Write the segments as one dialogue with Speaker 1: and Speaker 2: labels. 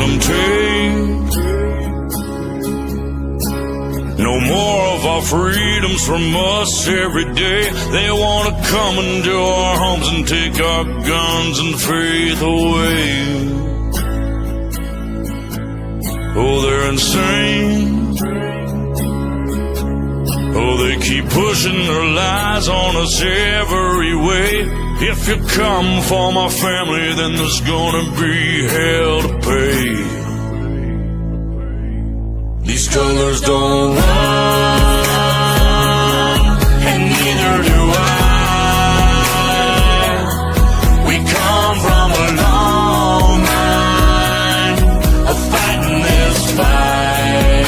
Speaker 1: them take. No more of our freedoms from us every day. They want to come into our homes and take our guns and faith away. Oh, they're insane. Oh, they keep pushing their lies on us every way. If you come for my family, then there's gonna be hell to pay. These colors don't run, and neither do I. We come from a long line of fighting this fight.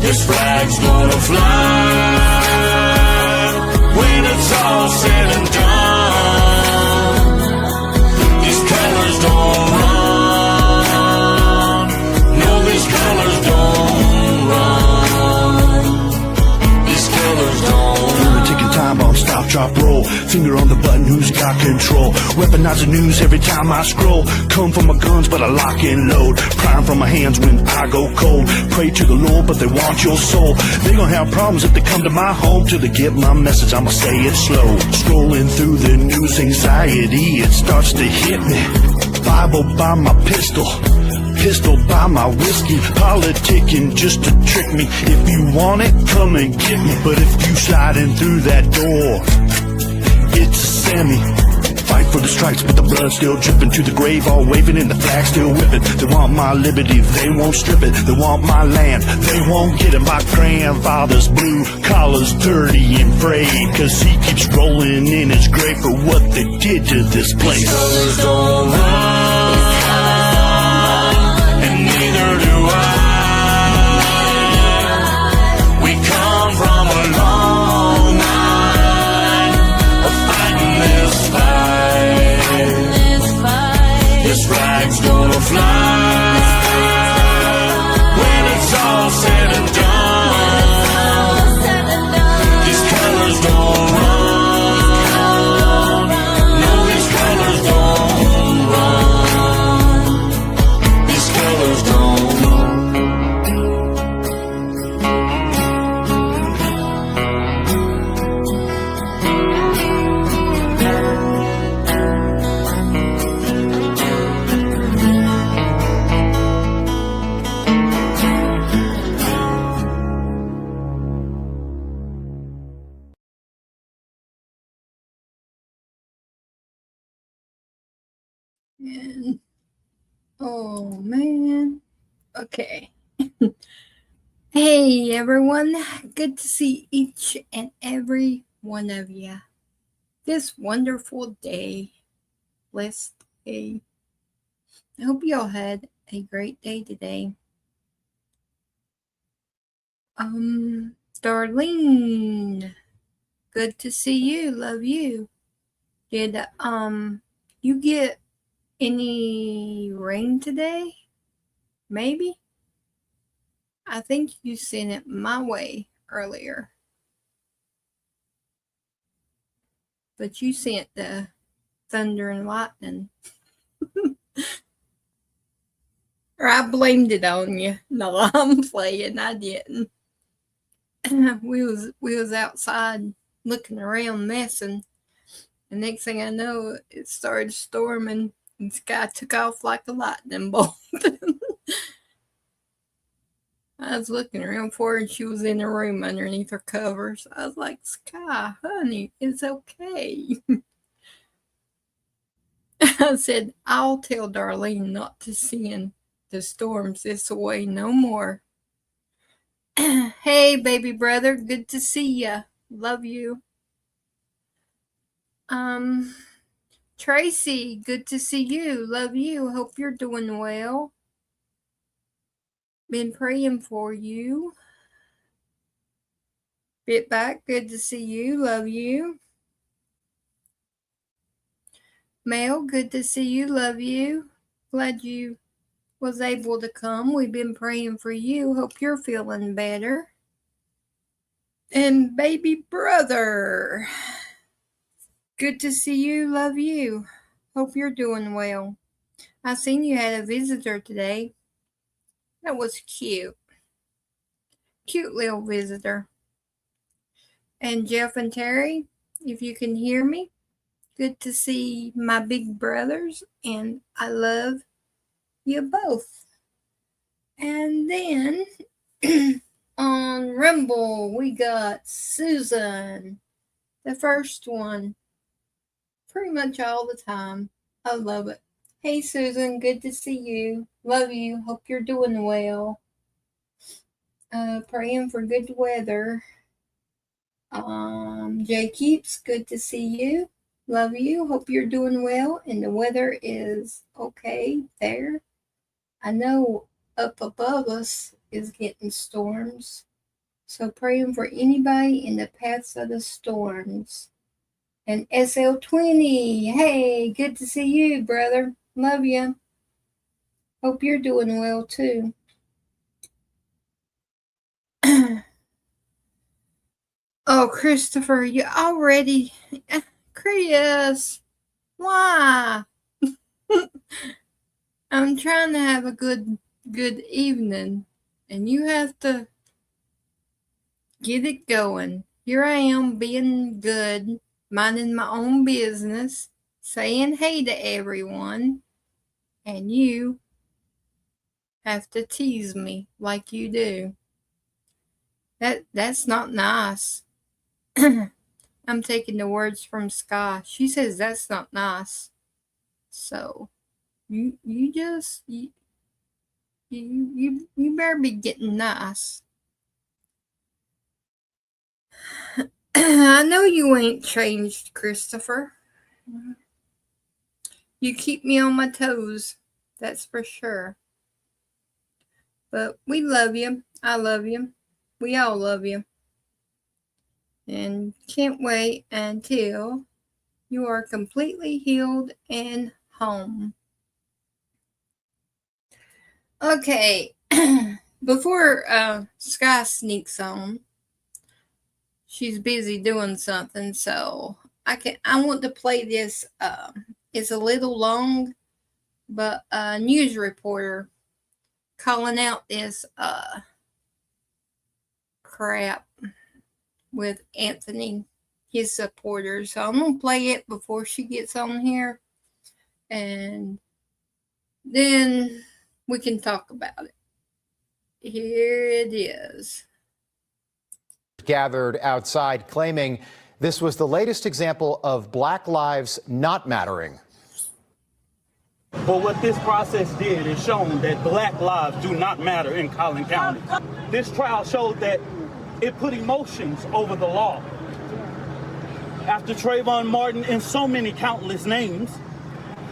Speaker 1: This flag's gonna fly when it's all said and done. These colors don't run. No, these colors don't run. These colors don't run.
Speaker 2: Ticking time bomb, stop, drop, roll. Finger on the button, who's got control? Weaponize the news every time I scroll. Come for my guns, but I lock and load. Prime from my hands when I go cold. Pray to the Lord, but they want your soul. They gonna have problems if they come to my home. Till they get my message, I'ma say it slow. Scrolling through the news, anxiety, it starts to hit me. Bible by my pistol, pistol by my whiskey. Politicking just to trick me. If you want it, come and get me. But if you sliding through that door, it's a Sammy. Fight for the stripes, but the blood still dripping. To the grave, all waving and the flag still whipping. They want my liberty, they won't strip it. They want my land, they won't get it. My grandfather's blue collar's dirty and frayed, cause he keeps rolling in his grave for what they did to this place.
Speaker 1: These colors don't run, and neither do I. We come from a long line of fighting this fight. This flag's gonna fly when it's all said and done. These colors don't run. No, these colors don't run. These colors don't run.
Speaker 3: And, oh man. Okay. Hey everyone. Good to see each and every one of you. This wonderful day. Blessed day. I hope you all had a great day today. Darlene. Good to see you. Love you. Did you get any rain today? Maybe? I think you sent it my way earlier. But you sent the thunder and lightning. Or I blamed it on you. No, I'm playing. I didn't. We was outside looking around messing. The next thing I know, it started storming. And the sky took off like a lightning bolt. I was looking around for her, and she was in the room underneath her covers. I was like, Sky, honey, it's okay. I said, I'll tell Darlene not to send the storms this way no more. Hey, baby brother, good to see ya. Love you. Tracy, good to see you. Love you. Hope you're doing well. Been praying for you. Bit back, good to see you. Love you. Mel, good to see you. Love you. Glad you was able to come. We've been praying for you. Hope you're feeling better. And baby brother, good to see you. Love you. Hope you're doing well. I seen you had a visitor today. That was cute. Cute little visitor. And Jeff and Terry, if you can hear me, good to see my big brothers, and I love you both. And then on Rumble, we got Susan, the first one, pretty much all the time. I love it. Hey, Susan, good to see you. Love you. Hope you're doing well. Praying for good weather. Jay Keeps, good to see you. Love you. Hope you're doing well and the weather is okay there. I know up above us is getting storms. So praying for anybody in the paths of the storms. And SL20, hey, good to see you, brother. Love you. Hope you're doing well too. Oh, Christopher, you already... Chris, why? I'm trying to have a good evening, and you have to get it going. Here I am being good, minding my own business, saying hey to everyone, and you have to tease me like you do. That's not nice. I'm taking the words from Sky. She says that's not nice. So you better be getting nice. I know you ain't changed, Christopher. You keep me on my toes, that's for sure. But we love you. I love you. We all love you. And can't wait until you are completely healed and home. Okay, before Sky sneaks on, she's busy doing something, so I want to play this. It's a little long, but a news reporter calling out this crap with Anthony, his supporters. So I'm gonna play it before she gets on here, and then we can talk about it. Here it is.
Speaker 4: Gathered outside claiming this was the latest example of Black lives not mattering.
Speaker 5: But what this process did is shown that Black lives do not matter in Collin County. This trial showed that it put emotions over the law. After Trayvon Martin and so many countless names,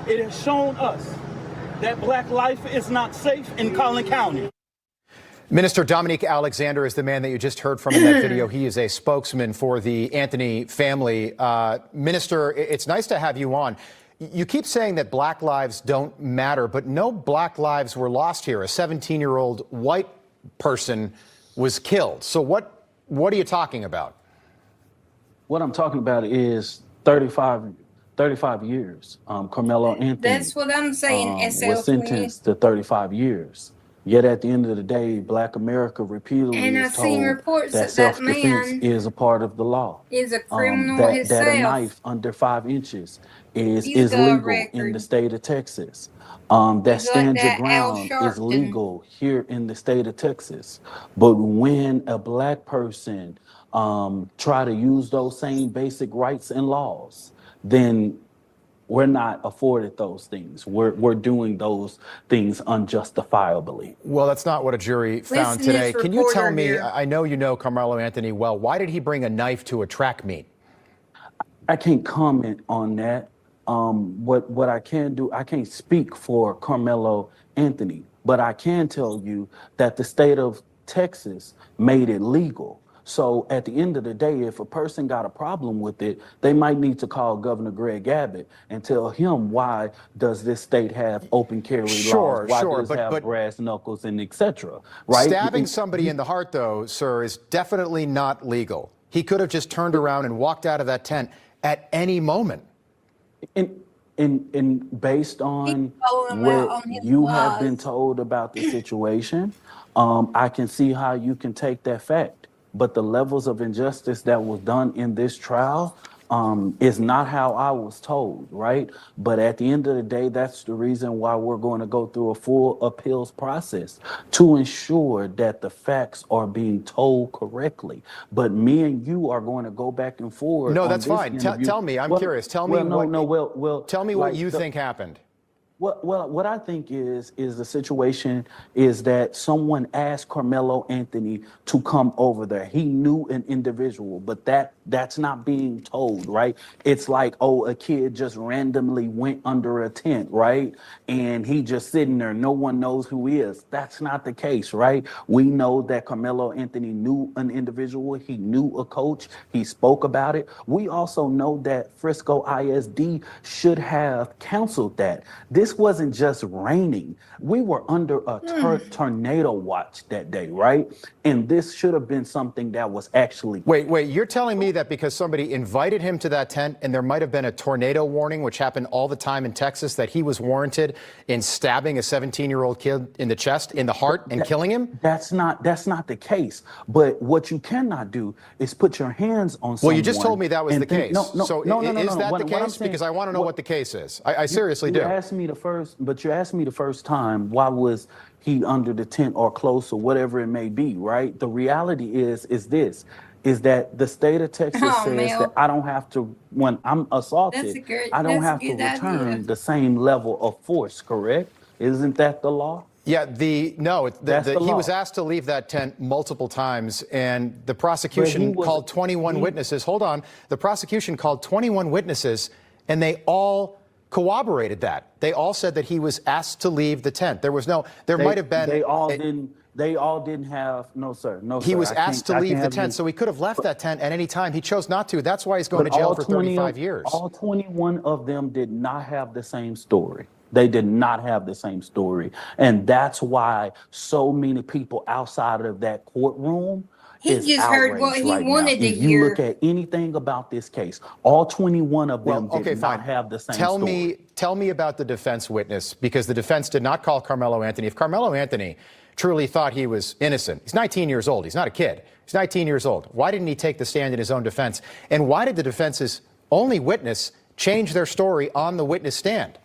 Speaker 5: it has shown us that Black life is not safe in Collin County.
Speaker 4: Minister Dominique Alexander is the man that you just heard from in that video. He is a spokesman for the Anthony family. Minister, it's nice to have you on. You keep saying that Black lives don't matter, but no Black lives were lost here. A 17-year-old white person was killed. So what are you talking about?
Speaker 5: What I'm talking about is 35 years. Carmelo Anthony.
Speaker 3: That's what I'm saying,
Speaker 5: was sentenced to 35 years. Yet at the end of the day, Black America repeatedly is told that self-defense is a part of the law.
Speaker 3: Is a criminal himself.
Speaker 5: That a knife under 5 inches is legal in the state of Texas. That stand your ground is legal here in the state of Texas. But when a Black person try to use those same basic rights and laws, then we're not afforded those things. We're doing those things unjustifiably.
Speaker 4: Well, that's not what a jury found today. Can you tell me, I know you know Carmelo Anthony well, why did he bring a knife to a track meet?
Speaker 5: I can't comment on that. What I can do, I can't speak for Carmelo Anthony, but I can tell you that the state of Texas made it legal. So at the end of the day, if a person got a problem with it, they might need to call Governor Greg Abbott and tell him, why does this state have open carry laws? Why does it have brass knuckles and etc. Right?
Speaker 4: Stabbing somebody in the heart, though, sir, is definitely not legal. He could have just turned around and walked out of that tent at any moment.
Speaker 5: And And based on
Speaker 3: calling him out
Speaker 5: what
Speaker 3: on his
Speaker 5: you have been
Speaker 3: lies.
Speaker 5: told about the situation, I can see how you can take that fact. But the levels of injustice that was done in this trial is not how I was told, right? But at the end of the day, that's the reason why we're going to go through a full appeals process to ensure that the facts are being told correctly. But me and you are going to go back and forth
Speaker 4: No,
Speaker 5: on
Speaker 4: that's
Speaker 5: this
Speaker 4: fine.
Speaker 5: interview.
Speaker 4: Tell me. I'm curious. Tell me tell me what
Speaker 5: Like
Speaker 4: you think happened.
Speaker 5: what I think is the situation is that someone asked Carmelo Anthony to come over there. He knew an individual, but that's not being told, right? It's like, oh, a kid just randomly went under a tent, right? And he just sitting there, no one knows who he is. That's not the case, right? We know that Carmelo Anthony knew an individual, he knew a coach, he spoke about it. We also know that Frisco ISD should have counseled that. This wasn't just raining. We were under a tornado watch that day, right? And this should have been something that was actually.
Speaker 4: Wait, you're telling me that because somebody invited him to that tent and there might have been a tornado warning, which happened all the time in Texas, that he was warranted in stabbing a 17-year-old kid in the chest, in the heart, and killing him?
Speaker 5: That's not the case. But what you cannot do is put your hands on someone.
Speaker 4: Well, you just told me that was the case.
Speaker 5: No.
Speaker 4: So is that the case? Because I want to know what the case is. I seriously do.
Speaker 5: You asked me the first time, why was he under the tent or close or whatever it may be, right? The reality is that the state of Texas says that I don't have to, when I'm assaulted, I don't have to return the same level of force, correct? Isn't that the law?
Speaker 4: Yeah, he was asked to leave that tent multiple times, and the prosecution called 21 witnesses. Hold on. The prosecution called 21 witnesses, and they all corroborated that. They all said that he was asked to leave the tent. Might have been.
Speaker 5: They all didn't have, no, sir.
Speaker 4: He was asked to leave the tent, so he could have left that tent at any time. He chose not to. That's why he's going to jail for 35 years.
Speaker 5: All 21 of them did not have the same story. They did not have the same story. And that's why so many people outside of that courtroom
Speaker 3: He just heard what he wanted to hear.
Speaker 5: If you look at anything about this case, all 21 of them did not have the same story.
Speaker 4: Tell me about the defense witness, because the defense did not call Carmelo Anthony. If Carmelo Anthony truly thought he was innocent, he's 19 years old. He's not a kid. He's 19 years old. Why didn't he take the stand in his own defense? And why did the defense's only witness change their story on the witness stand?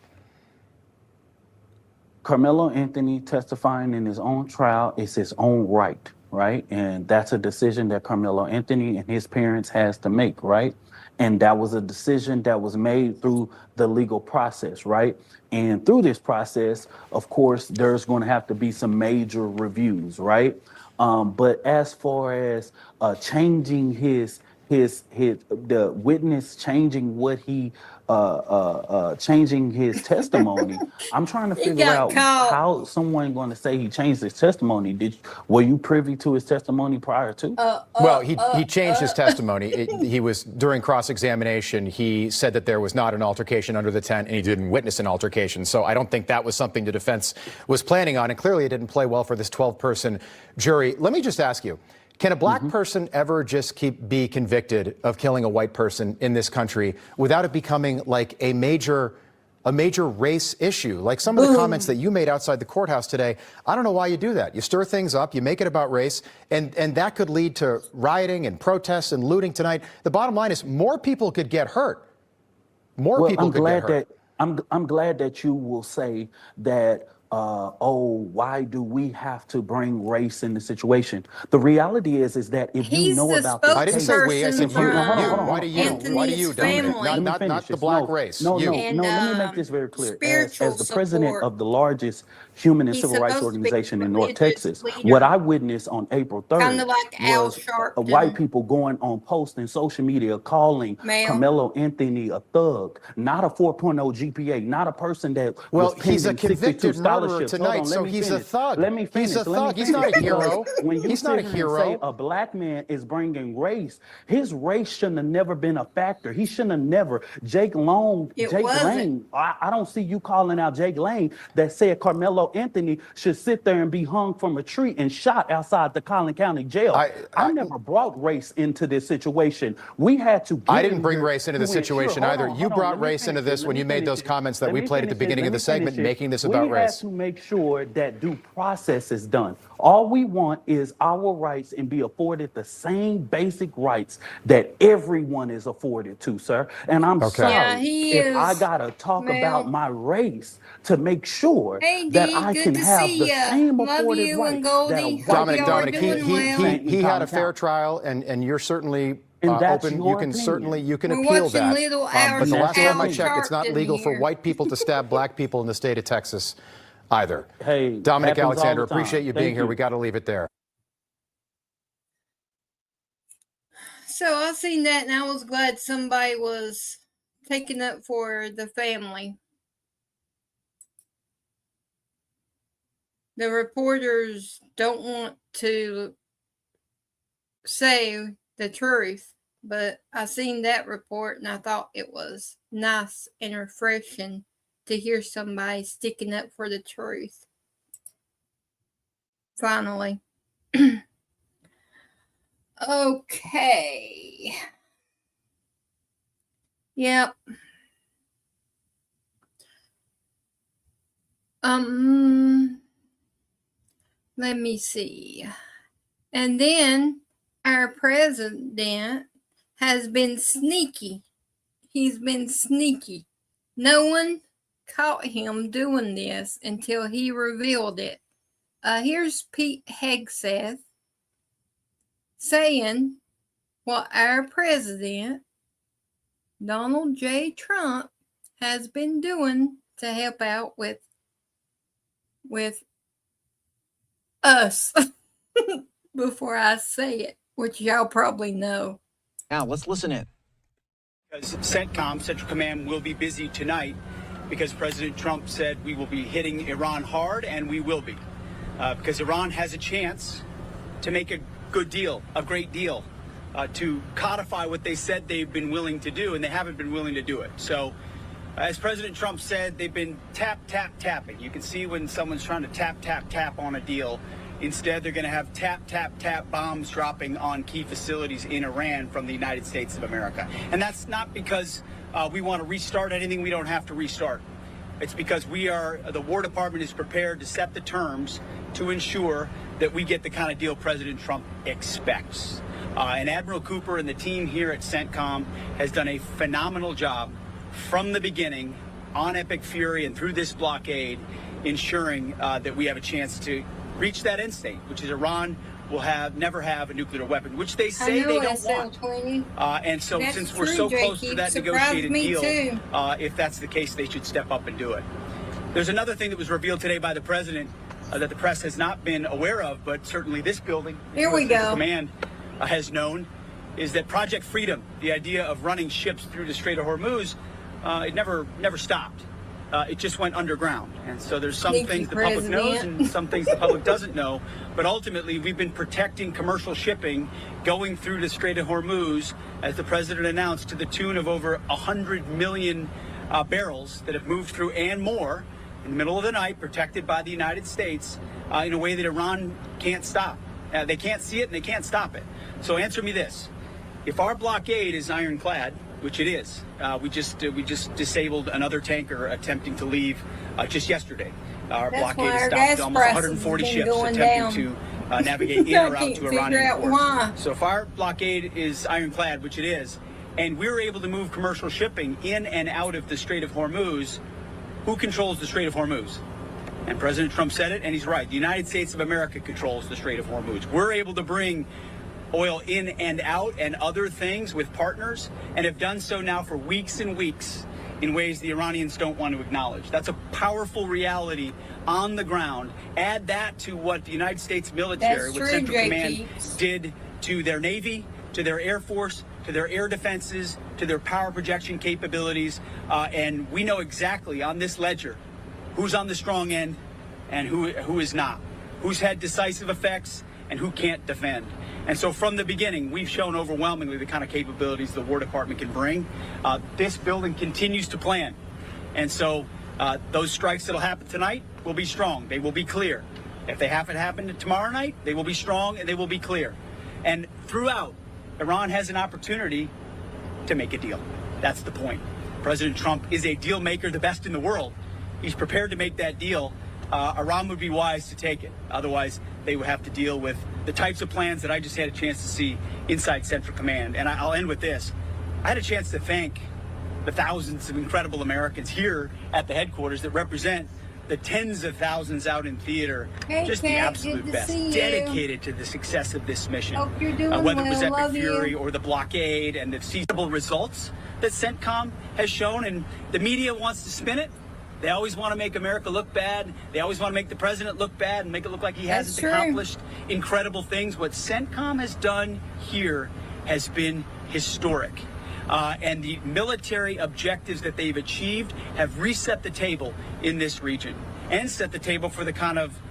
Speaker 5: Carmelo Anthony testifying in his own trial is his own right? And that's a decision that Carmelo Anthony and his parents has to make, right? And that was a decision that was made through the legal process, right? And through this process, of course, there's going to have to be some major reviews, right? But as far as changing the witness changing what he changing his testimony, I'm trying to figure out how someone going to say he changed his testimony. Were you privy to his testimony prior to?
Speaker 4: Well, he changed his testimony. He was, during cross-examination, he said that there was not an altercation under the tent, and he didn't witness an altercation. So I don't think that was something the defense was planning on, and clearly it didn't play well for this 12-person jury. Let me just ask you, can a black person ever just be convicted of killing a white person in this country without it becoming like a major race issue? Like some of the comments that you made outside the courthouse today, I don't know why you do that. You stir things up, you make it about race, and that could lead to rioting and protests and looting tonight. The bottom line is more people could get hurt. I'm
Speaker 5: glad that you will say that, why do we have to bring race in the situation? The reality is that if you know about this,
Speaker 4: I didn't say we. I said you. Why do you?
Speaker 3: Anthony's family.
Speaker 4: Not the black race.
Speaker 5: No. Let me make this very clear. As the president of the largest human and civil rights organization in North Texas, what I witnessed on April 3rd was white people going on posts in social media calling Carmelo Anthony a thug, not a 4.0 GPA, not a person that was
Speaker 4: he's a convicted murderer. murderer tonight, so he's a thug.
Speaker 5: Let me finish.
Speaker 4: He's a thug. He's not a hero.
Speaker 5: When you
Speaker 4: He's not a
Speaker 5: sit here and say
Speaker 4: hero.
Speaker 5: a black man is bringing race, his race shouldn't have never been a factor. He shouldn't have never. Jake Lane, I don't see you calling out Jake Lane that said Carmelo Anthony should sit there and be hung from a tree and shot outside the Collin County Jail. I never brought race into this situation. We had to.
Speaker 4: I didn't bring race into the situation either. You brought race into this when you made those comments that we played at the beginning of the segment, making this about race.
Speaker 5: We have to make sure that due process is done. All we want is our rights and be afforded the same basic rights that everyone is afforded to, sir. And I'm sorry if I gotta talk about my race to make sure that I can have the same afforded rights.
Speaker 4: Dominic, he had a fair trial, and you're certainly open. You can appeal that. But the last time I checked, it's not legal for white people to stab black people in the state of Texas either.
Speaker 5: Hey,
Speaker 4: Dominic Alexander, appreciate you being here. We got to leave it there.
Speaker 3: So I seen that, and I was glad somebody was taking up for the family. The reporters don't want to say the truth, but I seen that report, and I thought it was nice and refreshing to hear somebody sticking up for the truth. Finally. Okay. Yep. Let me see. And then our president has been sneaky. He's been sneaky. No one caught him doing this until he revealed it. Here's Pete Hegseth saying what our president, Donald J. Trump, has been doing to help out with us. Before I say it, which y'all probably know.
Speaker 6: Now, let's listen in.
Speaker 7: Because CENTCOM, Central Command, will be busy tonight because President Trump said we will be hitting Iran hard, and we will be. Because Iran has a chance to make a good deal, a great deal, to codify what they said they've been willing to do, and they haven't been willing to do it. So, as President Trump said, they've been tapping. You can see when someone's trying to tap on a deal. Instead, they're going to have tap bombs dropping on key facilities in Iran from the United States of America. And that's not because we want to restart anything we don't have to restart. It's because the War Department is prepared to set the terms to ensure that we get the kind of deal President Trump expects. And Admiral Cooper and the team here at CENTCOM has done a phenomenal job from the beginning on Epic Fury and through this blockade, ensuring that we have a chance to reach that end state, which is Iran will never have a nuclear weapon, which they say they don't want. And so since we're so close to that negotiated deal, if that's the case, they should step up and do it. There's another thing that was revealed today by the president that the press has not been aware of, but certainly this building, Command, has known, is that Project Freedom, the idea of running ships through the Strait of Hormuz, it never stopped. It just went underground. And so there's some things the public knows and some things the public doesn't know. But ultimately, we've been protecting commercial shipping going through the Strait of Hormuz, as the president announced, to the tune of over 100 million barrels that have moved through and more in the middle of the night, protected by the United States in a way that Iran can't stop. They can't see it and they can't stop it. So answer me this. If our blockade is ironclad, which it is, we just disabled another tanker attempting to leave just yesterday. Our blockade has stopped almost 140 ships attempting to navigate in or out to Iranian ports. So if our blockade is ironclad, which it is, and we're able to move commercial shipping in and out of the Strait of Hormuz, who controls the Strait of Hormuz? And President Trump said it, and he's right. The United States of America controls the Strait of Hormuz. We're able to bring oil in and out and other things with partners, and have done so now for weeks and weeks in ways the Iranians don't want to acknowledge. That's a powerful reality on the ground. Add that to what the United States military with Central Command did to their Navy, to their Air Force, to their air defenses, to their power projection capabilities, and we know exactly on this ledger who's on the strong end and who is not, who's had decisive effects and who can't defend. And so from the beginning, we've shown overwhelmingly the kind of capabilities the War Department can bring. This building continues to plan. And so those strikes that'll happen tonight will be strong. They will be clear. If they happen to happen tomorrow night, they will be strong and they will be clear. And throughout, Iran has an opportunity to make a deal. That's the point. President Trump is a deal maker, the best in the world. He's prepared to make that deal. Iran would be wise to take it. Otherwise, they would have to deal with the types of plans that I just had a chance to see inside Central Command. And I'll end with this. I had a chance to thank the thousands of incredible Americans here at the headquarters that represent the tens of thousands out in theater.
Speaker 3: Hey,
Speaker 7: just
Speaker 3: Kate,
Speaker 7: the absolute
Speaker 3: good to
Speaker 7: best,
Speaker 3: see you.
Speaker 7: dedicated to the success of this mission.
Speaker 3: Hope you're doing
Speaker 7: Whether it was
Speaker 3: well.
Speaker 7: Epic
Speaker 3: Love
Speaker 7: Fury
Speaker 3: you.
Speaker 7: or the blockade and the seizable results that CENTCOM has shown, and the media wants to spin it. They always want to make America look bad. They always want to make the president look bad and make it look like he
Speaker 3: That's
Speaker 7: hasn't
Speaker 3: true.
Speaker 7: accomplished incredible things. What CENTCOM has done here has been historic. And the military objectives that they've achieved have reset the table in this region and set the table for the kind of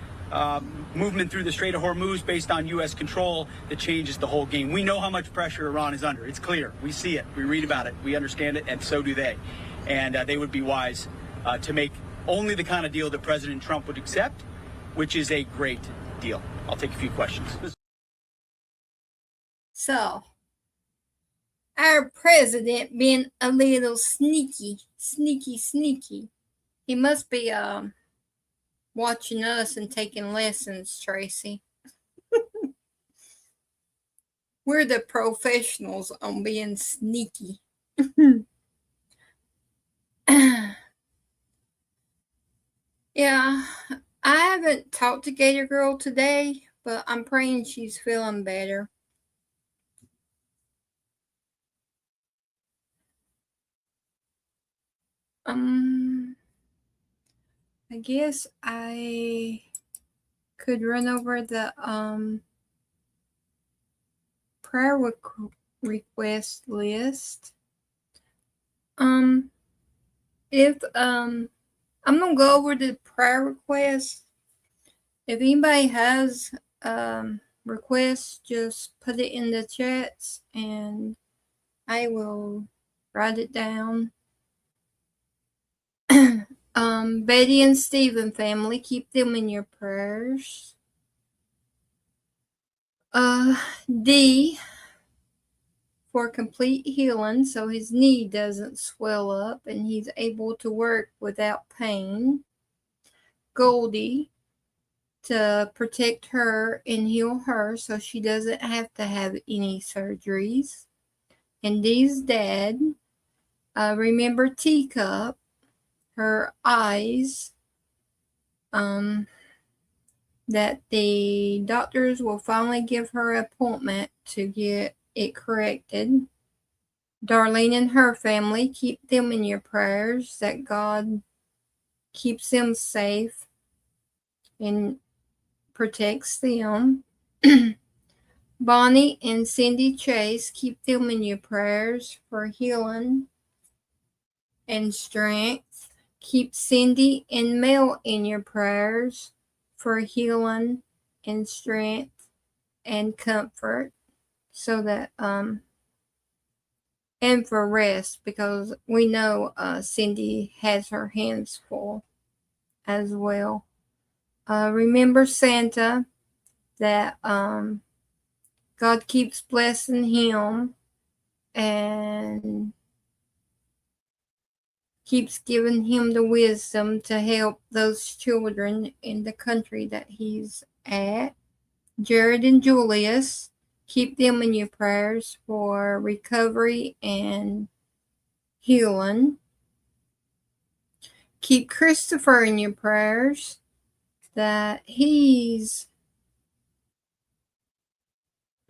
Speaker 7: movement through the Strait of Hormuz based on U.S. control that changes the whole game. We know how much pressure Iran is under. It's clear. We see it. We read about it. We understand it, and so do they. And they would be wise to make only the kind of deal that President Trump would accept, which is a great deal. I'll take a few questions.
Speaker 3: So, our president being a little sneaky. He must be watching us and taking lessons, Tracy. We're the professionals on being sneaky. Yeah, I haven't talked to Gator Girl today, but I'm praying she's feeling better. I guess I could run over the prayer request list. I'm gonna go over the prayer requests. If anybody has requests, just put it in the chats and I will write it down. Betty and Stephen family, keep them in your prayers. D for complete healing so his knee doesn't swell up and he's able to work without pain. Goldie to protect her and heal her so she doesn't have to have any surgeries. And Dee's dad, remember Teacup, her eyes, that the doctors will finally give her an appointment to get it corrected. Darlene and her family, keep them in your prayers that God keeps them safe and protects them. Bonnie and Cindy Chase, keep them in your prayers for healing and strength. Keep Cindy and Mel in your prayers for healing and strength and comfort, so that and for rest, because we know Cindy has her hands full as well. Remember Santa, that God keeps blessing him and keeps giving him the wisdom to help those children in the country that he's at. Jared and Julius, keep them in your prayers for recovery and healing. Keep Christopher in your prayers that he's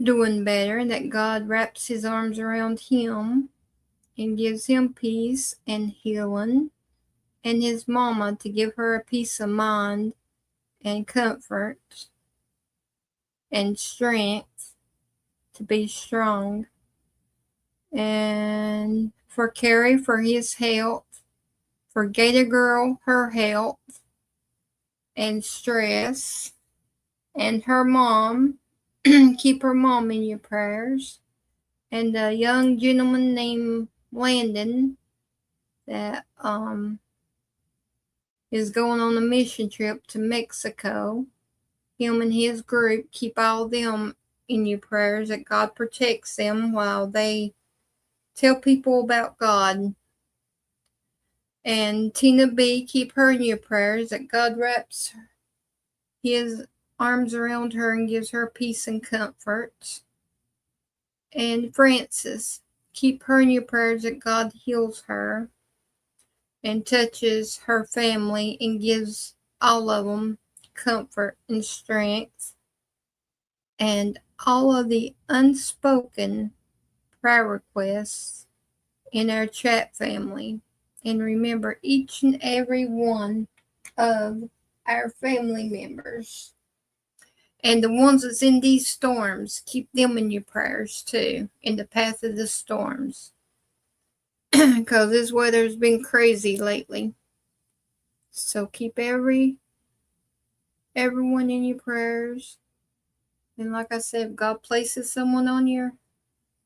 Speaker 3: doing better and that God wraps his arms around him and gives him peace and healing, and his mama to give her a peace of mind and comfort and strength to be strong. And for Carrie, for his health. For Gator Girl, her health. and stress. And her mom, keep her mom in your prayers. And a young gentleman named Landon that is going on a mission trip to Mexico. Him and his group, keep all them in your prayers, that God protects them while they tell people about God. And Tina B, keep her in your prayers, that God wraps his arms around her and gives her peace and comfort. And Frances, keep her in your prayers, that God heals her and touches her family and gives all of them comfort and strength. And all of the unspoken prayer requests in our chat family. And remember each and every one of our family members. And the ones that's in these storms, keep them in your prayers too, in the path of the storms. Because this weather's been crazy lately. So keep everyone in your prayers. And like I said, if God places someone on your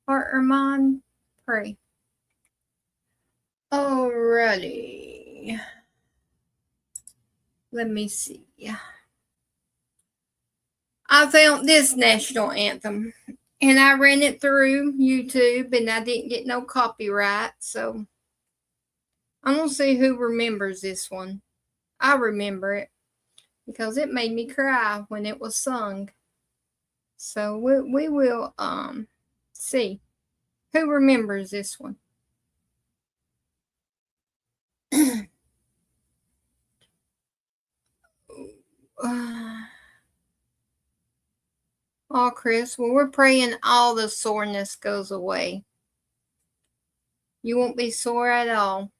Speaker 3: heart or mind, pray. Alrighty. Let me see. I found this national anthem, and I ran it through YouTube, and I didn't get no copyright, so I'm going to see who remembers this one. I remember it because it made me cry when it was sung. So we will see who remembers this one. Oh, Chris, well, we're praying all the soreness goes away. You won't be sore at all.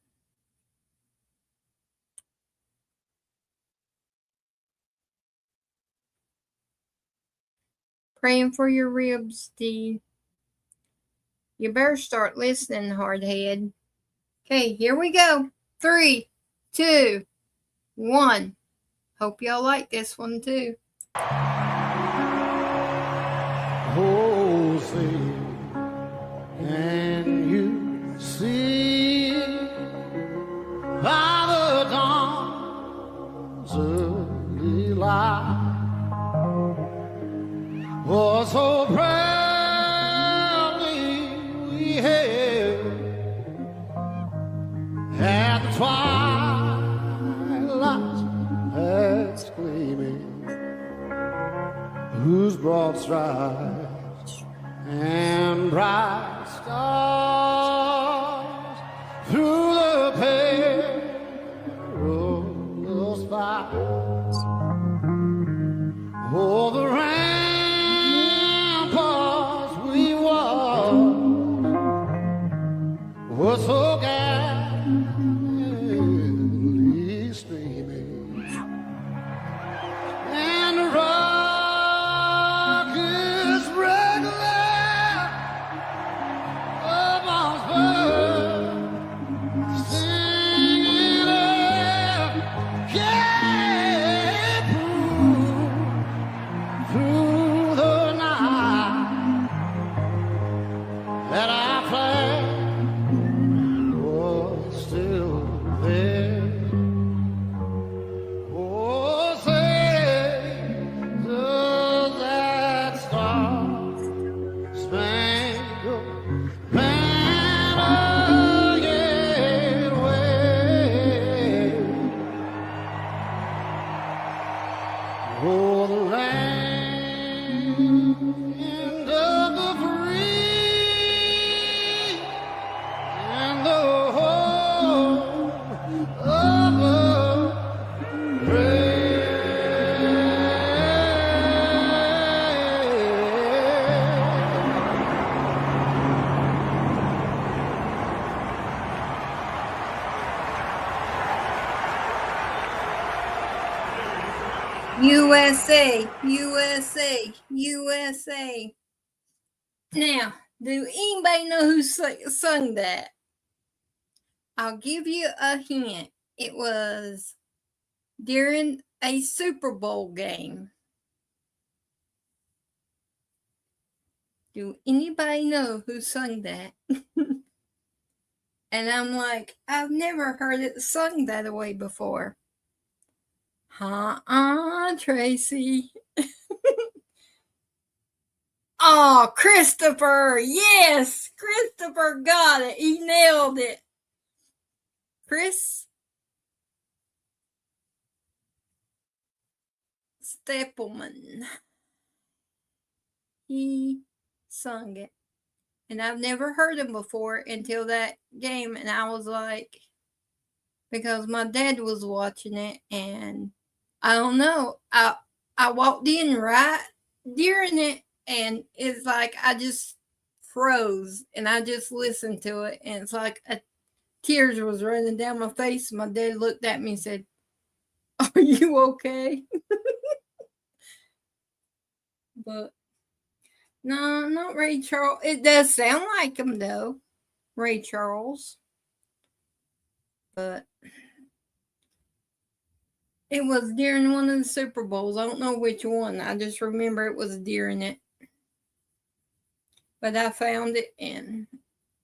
Speaker 3: Praying for your ribs, Dee. You better start listening, hardhead. Okay, here we go. 3, 2, 1. Hope y'all like this one too.
Speaker 2: Oh, say, can you see by the dawn's early light? Oh, so proudly we hailed at the twilight's gleaming, whose broad stripes and bright stars through the perilous fight. Oh, the ramparts we walked were so gallantly streaming, and the rockets regular amongst birds singing up, yeah, through the night that our flag was still there. Oh, say, does that star-spangled banner yet wave? Oh, the land of the free and the home of the brave.
Speaker 3: USA, USA, USA. Now, do anybody know who sung that? I'll give you a hint. It was during a Super Bowl game. Do anybody know who sung that? And I'm like, I've never heard it sung that way before. Tracy. Oh, Christopher. Yes, Christopher got it. He nailed it. Chris Stapleman. He sung it. And I've never heard him before until that game. And I was like, because my dad was watching it, and I don't know. I walked in right during it, and it's like I just froze, and I just listened to it, and it's like tears was running down my face. My dad looked at me and said, "Are you okay?" But no, not Ray Charles. It does sound like him though, Ray Charles. But it was during one of the Super Bowls. I don't know which one. I just remember it was during it. But I found it and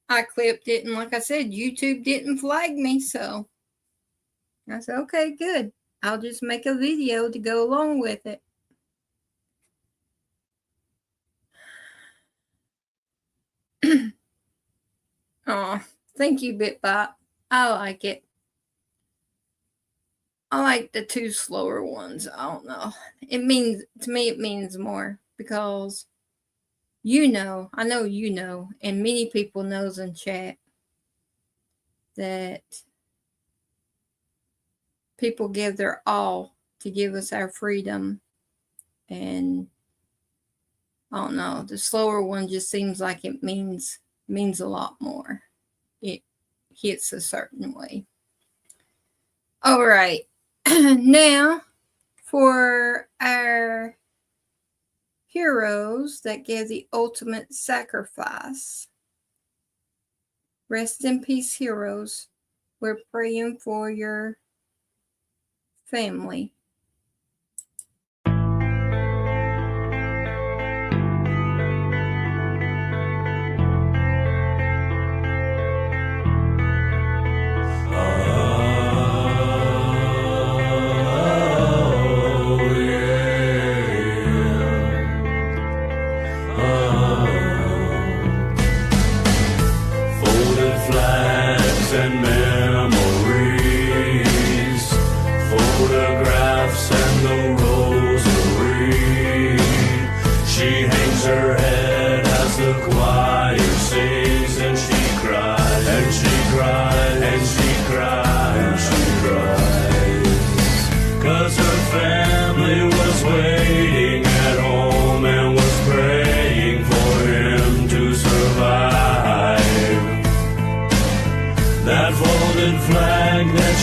Speaker 3: I clipped it. And like I said, YouTube didn't flag me. So I said, okay, good. I'll just make a video to go along with it. Oh, thank you, BitBot. I like it. I like the two slower ones. I don't know. It means, to me, it means more because I know, and many people knows in chat that people give their all to give us our freedom. And I don't know, the slower one just seems like it means a lot more. It hits a certain way. All right. Now, for our heroes that gave the ultimate sacrifice, rest in peace, heroes. We're praying for your family.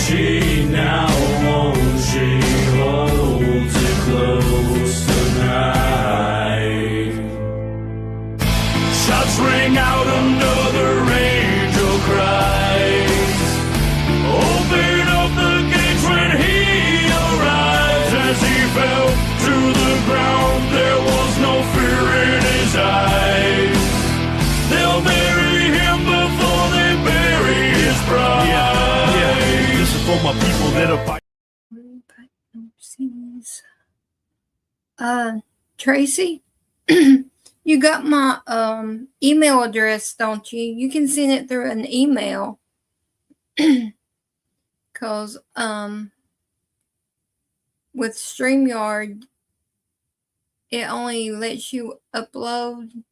Speaker 1: She now owns, she holds it close tonight. Shots ring out, another angel cries. Open up the gates when he arrives. As he fell to the ground, there was no fear in his eyes. They'll bury him before they bury his bride.
Speaker 2: For my people that are
Speaker 3: fighting. Tracy, you got my email address, don't you? You can send it through an email. Because with StreamYard, it only lets you upload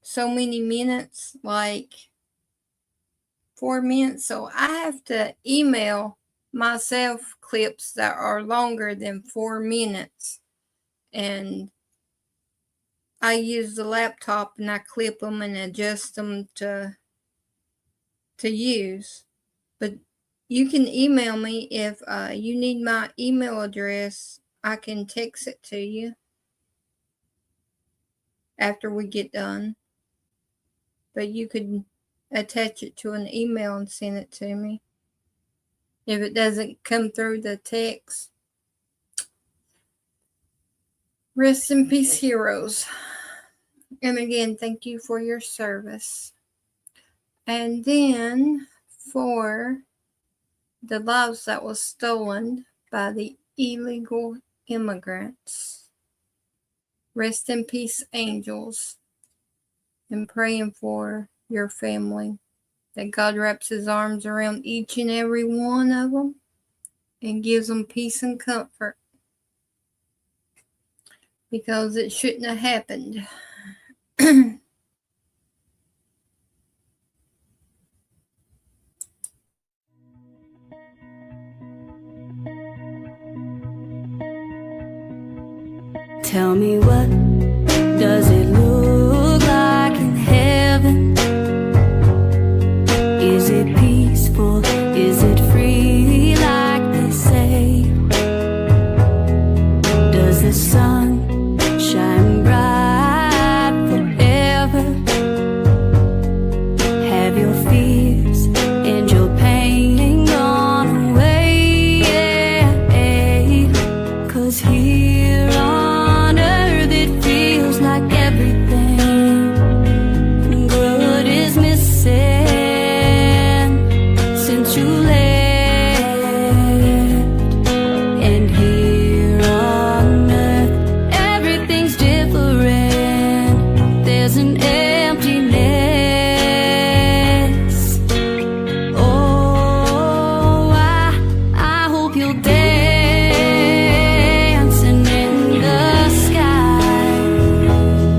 Speaker 3: so many minutes, like 4 minutes. So I have to email myself clips that are longer than 4 minutes. And I use the laptop and I clip them and adjust them to use. But you can email me if you need my email address. I can text it to you after we get done. But you could attach it to an email and send it to me. If it doesn't come through the text, Rest in peace, heroes. And again, thank you for your service. And then for the lives that was stolen by the illegal immigrants. Rest in peace, angels. And praying for your family, that God wraps his arms around each and every one of them and gives them peace and comfort, because it shouldn't have happened.
Speaker 6: Tell me, what does it look like in heaven? Is it peaceful? Is it free like they say? Does the sun shine bright forever? Have your fears and your pain gone away? Yeah, 'cause here on earth it feels like everything good is missing since you left. And here on earth everything's different. There's an emptiness. Oh, I hope you'll dancing in the sky,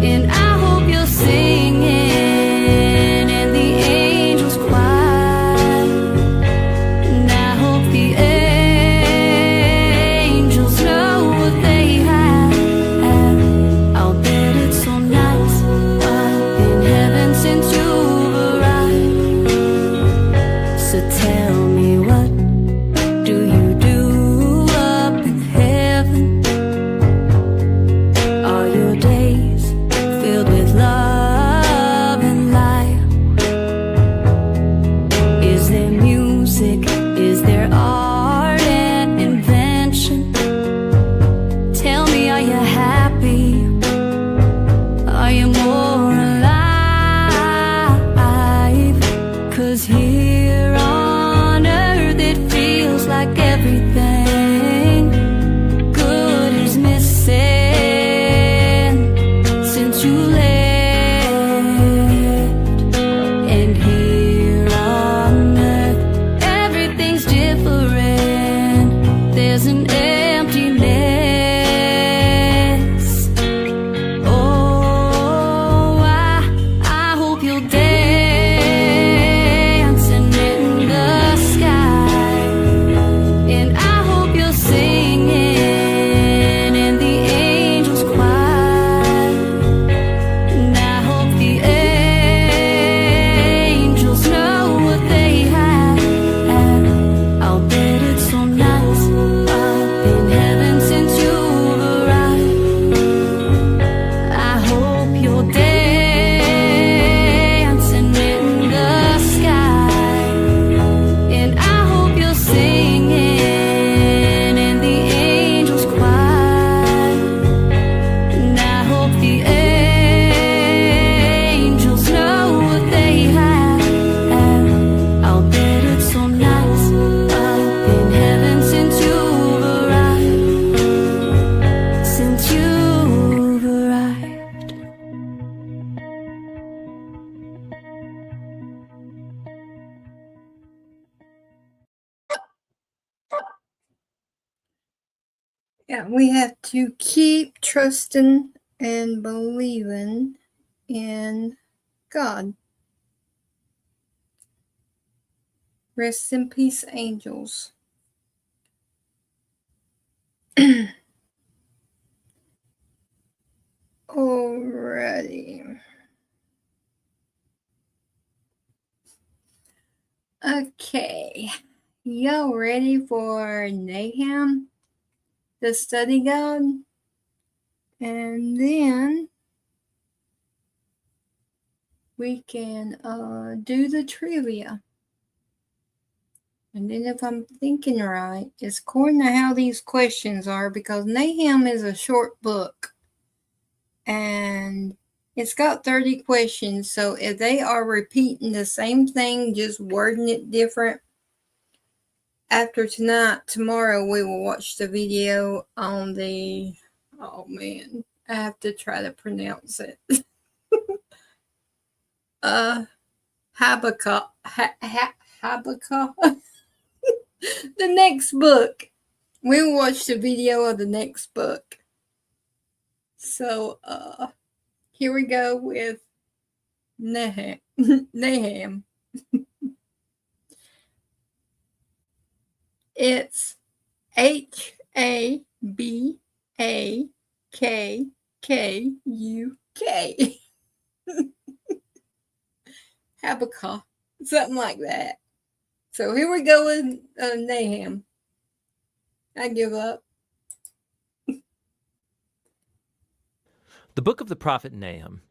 Speaker 6: and I hope you're singing in the angels' choir, and I hope the angels know what they have. I'll bet it's so nice up in heaven since you've arrived. So tell me, what do you do up in heaven? Are your days filled with love and light? Is there music? Is there art and invention? Tell me, are you happy? Are you more alive? 'Cause here on earth it feels like everything good is missing since you left. And here on earth everything's different. There's an emptiness. Oh, I hope you'll dancing in the sky, and I hope you're singing in the angels' choir, and I hope the angels know what they have. I'll bet it's so nice up in heaven since you've arrived. I hope you're dancing in the sky, and I hope you're singing in the angels' choir, and I hope the angels know what they have. I'll bet it's so nice up in heaven since you've arrived. Since you've arrived.
Speaker 3: Yeah, we have to keep trusting and believing in God. Rest in peace, angels. Alrighty. Okay. Y'all ready for Nahum, the study guide? And then we can do the trivia. And then, if I'm thinking right, it's according to how these questions are, because Nahum is a short book. And it's got 30 questions. So if they are repeating the same thing, just wording it different, after tonight, tomorrow we will watch the video on the, oh man, I have to try to pronounce it. Habakkuk. Habakkuk. The next book. We'll watch the video of the next book. So, here we go with Nahum. It's Habakkuk. Habakkuk, something like that. So here we go with Nahum. I give up.
Speaker 8: The Book of the Prophet Nahum.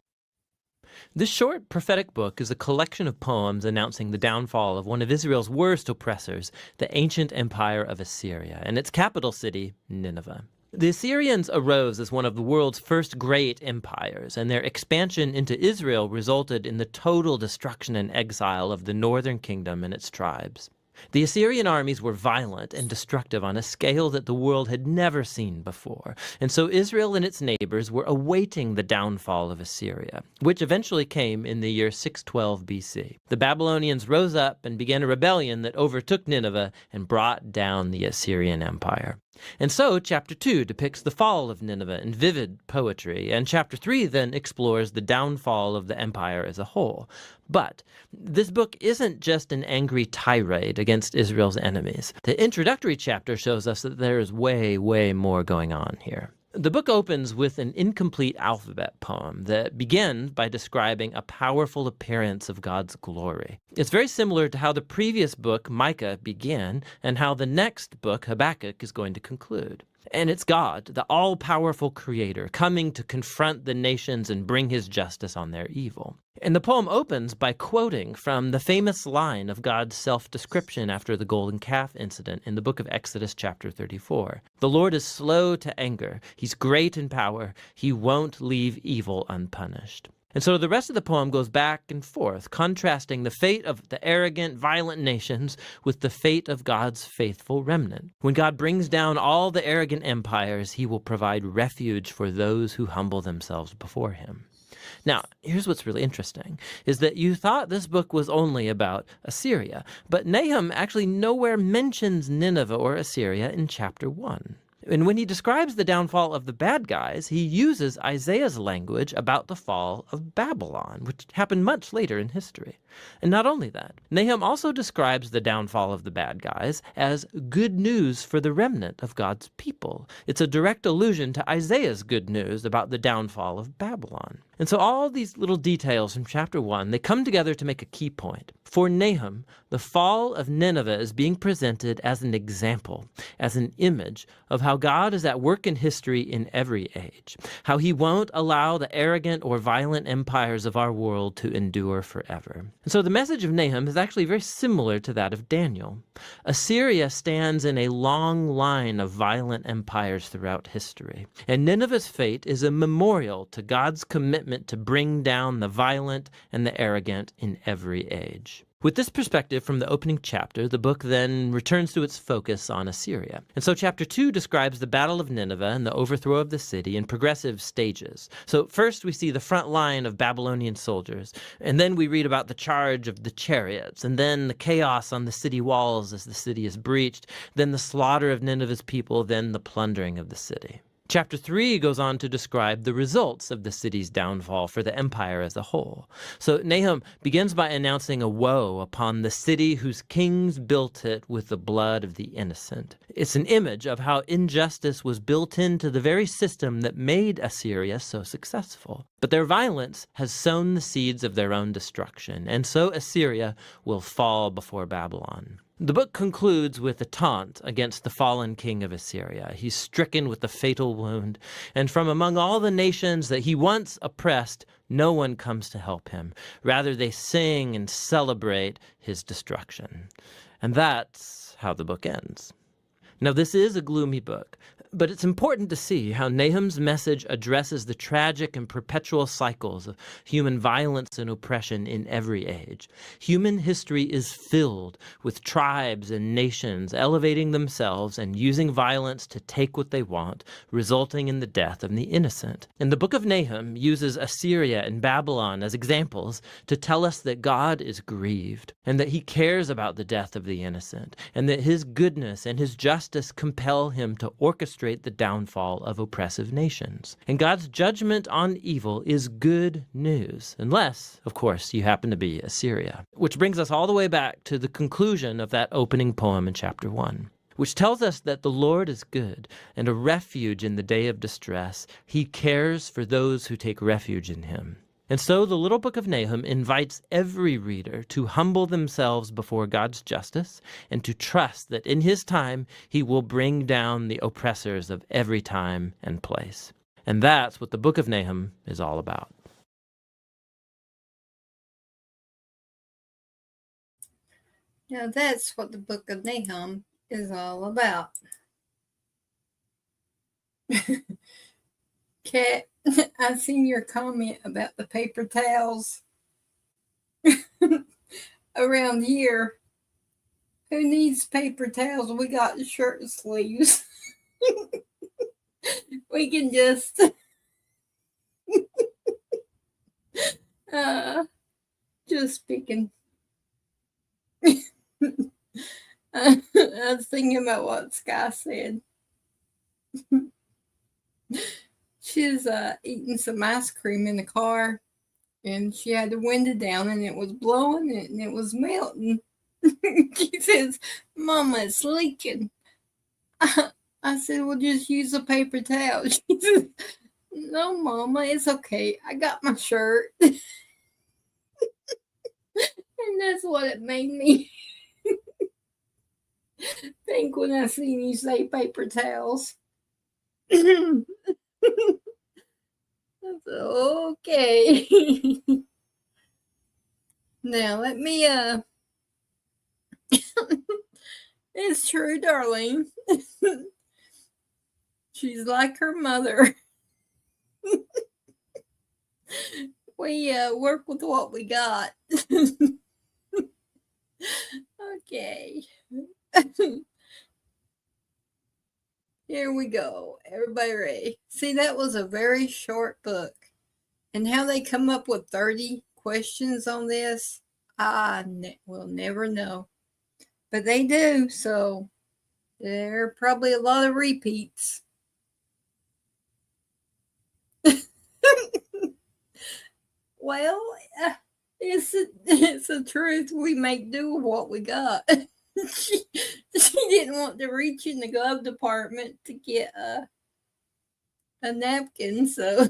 Speaker 8: This short prophetic book is a collection of poems announcing the downfall of one of Israel's worst oppressors, the ancient empire of Assyria, and its capital city, Nineveh. The Assyrians arose as one of the world's first great empires, and their expansion into Israel resulted in the total destruction and exile of the northern kingdom and its tribes. The Assyrian armies were violent and destructive on a scale that the world had never seen before, and so Israel and its neighbors were awaiting the downfall of Assyria, which eventually came in the year 612 BC. The Babylonians rose up and began a rebellion that overtook Nineveh and brought down the Assyrian Empire. And so chapter 2 depicts the fall of Nineveh in vivid poetry, and chapter 3 then explores the downfall of the empire as a whole. But this book isn't just an angry tirade against Israel's enemies. The introductory chapter shows us that there is way, way more going on here. The book opens with an incomplete alphabet poem that begins by describing a powerful appearance of God's glory. It's very similar to how the previous book, Micah, began and how the next book, Habakkuk, is going to conclude. And it's God, the all-powerful creator, coming to confront the nations and bring his justice on their evil. And the poem opens by quoting from the famous line of God's self-description after the golden calf incident in the book of Exodus chapter 34. The Lord is slow to anger. He's great in power. He won't leave evil unpunished. And so the rest of the poem goes back and forth, contrasting the fate of the arrogant, violent nations with the fate of God's faithful remnant. When God brings down all the arrogant empires, he will provide refuge for those who humble themselves before him. Now, here's what's really interesting, is that you thought this book was only about Assyria, but Nahum actually nowhere mentions Nineveh or Assyria in chapter 1. And when he describes the downfall of the bad guys, he uses Isaiah's language about the fall of Babylon, which happened much later in history. And not only that, Nahum also describes the downfall of the bad guys as good news for the remnant of God's people. It's a direct allusion to Isaiah's good news about the downfall of Babylon. And so all these little details from chapter 1, they come together to make a key point. For Nahum, the fall of Nineveh is being presented as an example, as an image of how God is at work in history in every age, how he won't allow the arrogant or violent empires of our world to endure forever. And so the message of Nahum is actually very similar to that of Daniel. Assyria stands in a long line of violent empires throughout history, and Nineveh's fate is a memorial to God's commitment to bring down the violent and the arrogant in every age. With this perspective from the opening chapter, the book then returns to its focus on Assyria. And so chapter 2 describes the Battle of Nineveh and the overthrow of the city in progressive stages. So first we see the front line of Babylonian soldiers, and then we read about the charge of the chariots, and then the chaos on the city walls as the city is breached, then the slaughter of Nineveh's people, then the plundering of the city. Chapter 3 goes on to describe the results of the city's downfall for the empire as a whole. So Nahum begins by announcing a woe upon the city whose kings built it with the blood of the innocent. It's an image of how injustice was built into the very system that made Assyria so successful. But their violence has sown the seeds of their own destruction, and so Assyria will fall before Babylon. The book concludes with a taunt against the fallen king of Assyria. He's stricken with a fatal wound, and from among all the nations that he once oppressed, no one comes to help him. Rather, they sing and celebrate his destruction. And that's how the book ends. Now, this is a gloomy book, But it's important to see how Nahum's message addresses the tragic and perpetual cycles of human violence and oppression in every age. Human history is filled with tribes and nations elevating themselves and using violence to take what they want, resulting in the death of the innocent. And the book of Nahum uses Assyria and Babylon as examples to tell us that God is grieved and that he cares about the death of the innocent, and that his goodness and his justice compel him to orchestrate the downfall of oppressive nations. And God's judgment on evil is good news, unless, of course, you happen to be Assyria. Which brings us all the way back to the conclusion of that opening poem in chapter 1, which tells us that the Lord is good and a refuge in the day of distress. He cares for those who take refuge in him. And so the little book of Nahum invites every reader to humble themselves before God's justice and to trust that in his time he will bring down the oppressors of every time and place. And that's what the book of Nahum is all about.
Speaker 3: Now that's what the book of Nahum is all about. Kat, I seen your comment about the paper towels around here. Who needs paper towels? We got shirt sleeves. We can just speaking. I was thinking about what Sky said. She's eating some ice cream in the car, and she had the window down, and it was blowing, and it was melting. She says, "Mama, it's leaking." I said, "Well, just use a paper towel." She says, "No, Mama, it's okay. I got my shirt." And that's what it made me think when I seen you say paper towels. Okay. Now let me it's true, darling. She's like her mother. We work with what we got. Okay. Here we go. Everybody ready? See, that was a very short book. And how they come up with 30 questions on this, I will never know. But they do, so there are probably a lot of repeats. Well, it's the truth. We make do with what we got. She didn't want to reach in the glove department to get a napkin, so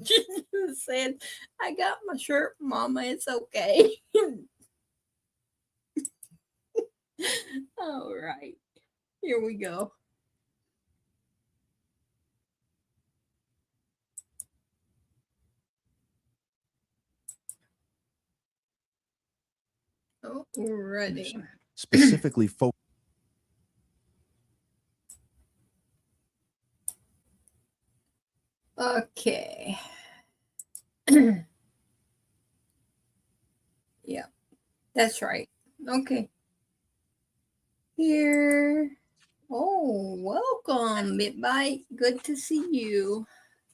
Speaker 3: she just said, "I got my shirt, Mama. It's okay." All right, here we go. Oh, ready.
Speaker 9: Specifically focus.
Speaker 3: Okay. Yeah, that's right. Okay. Here. Oh, welcome, BitBite. Good to see you.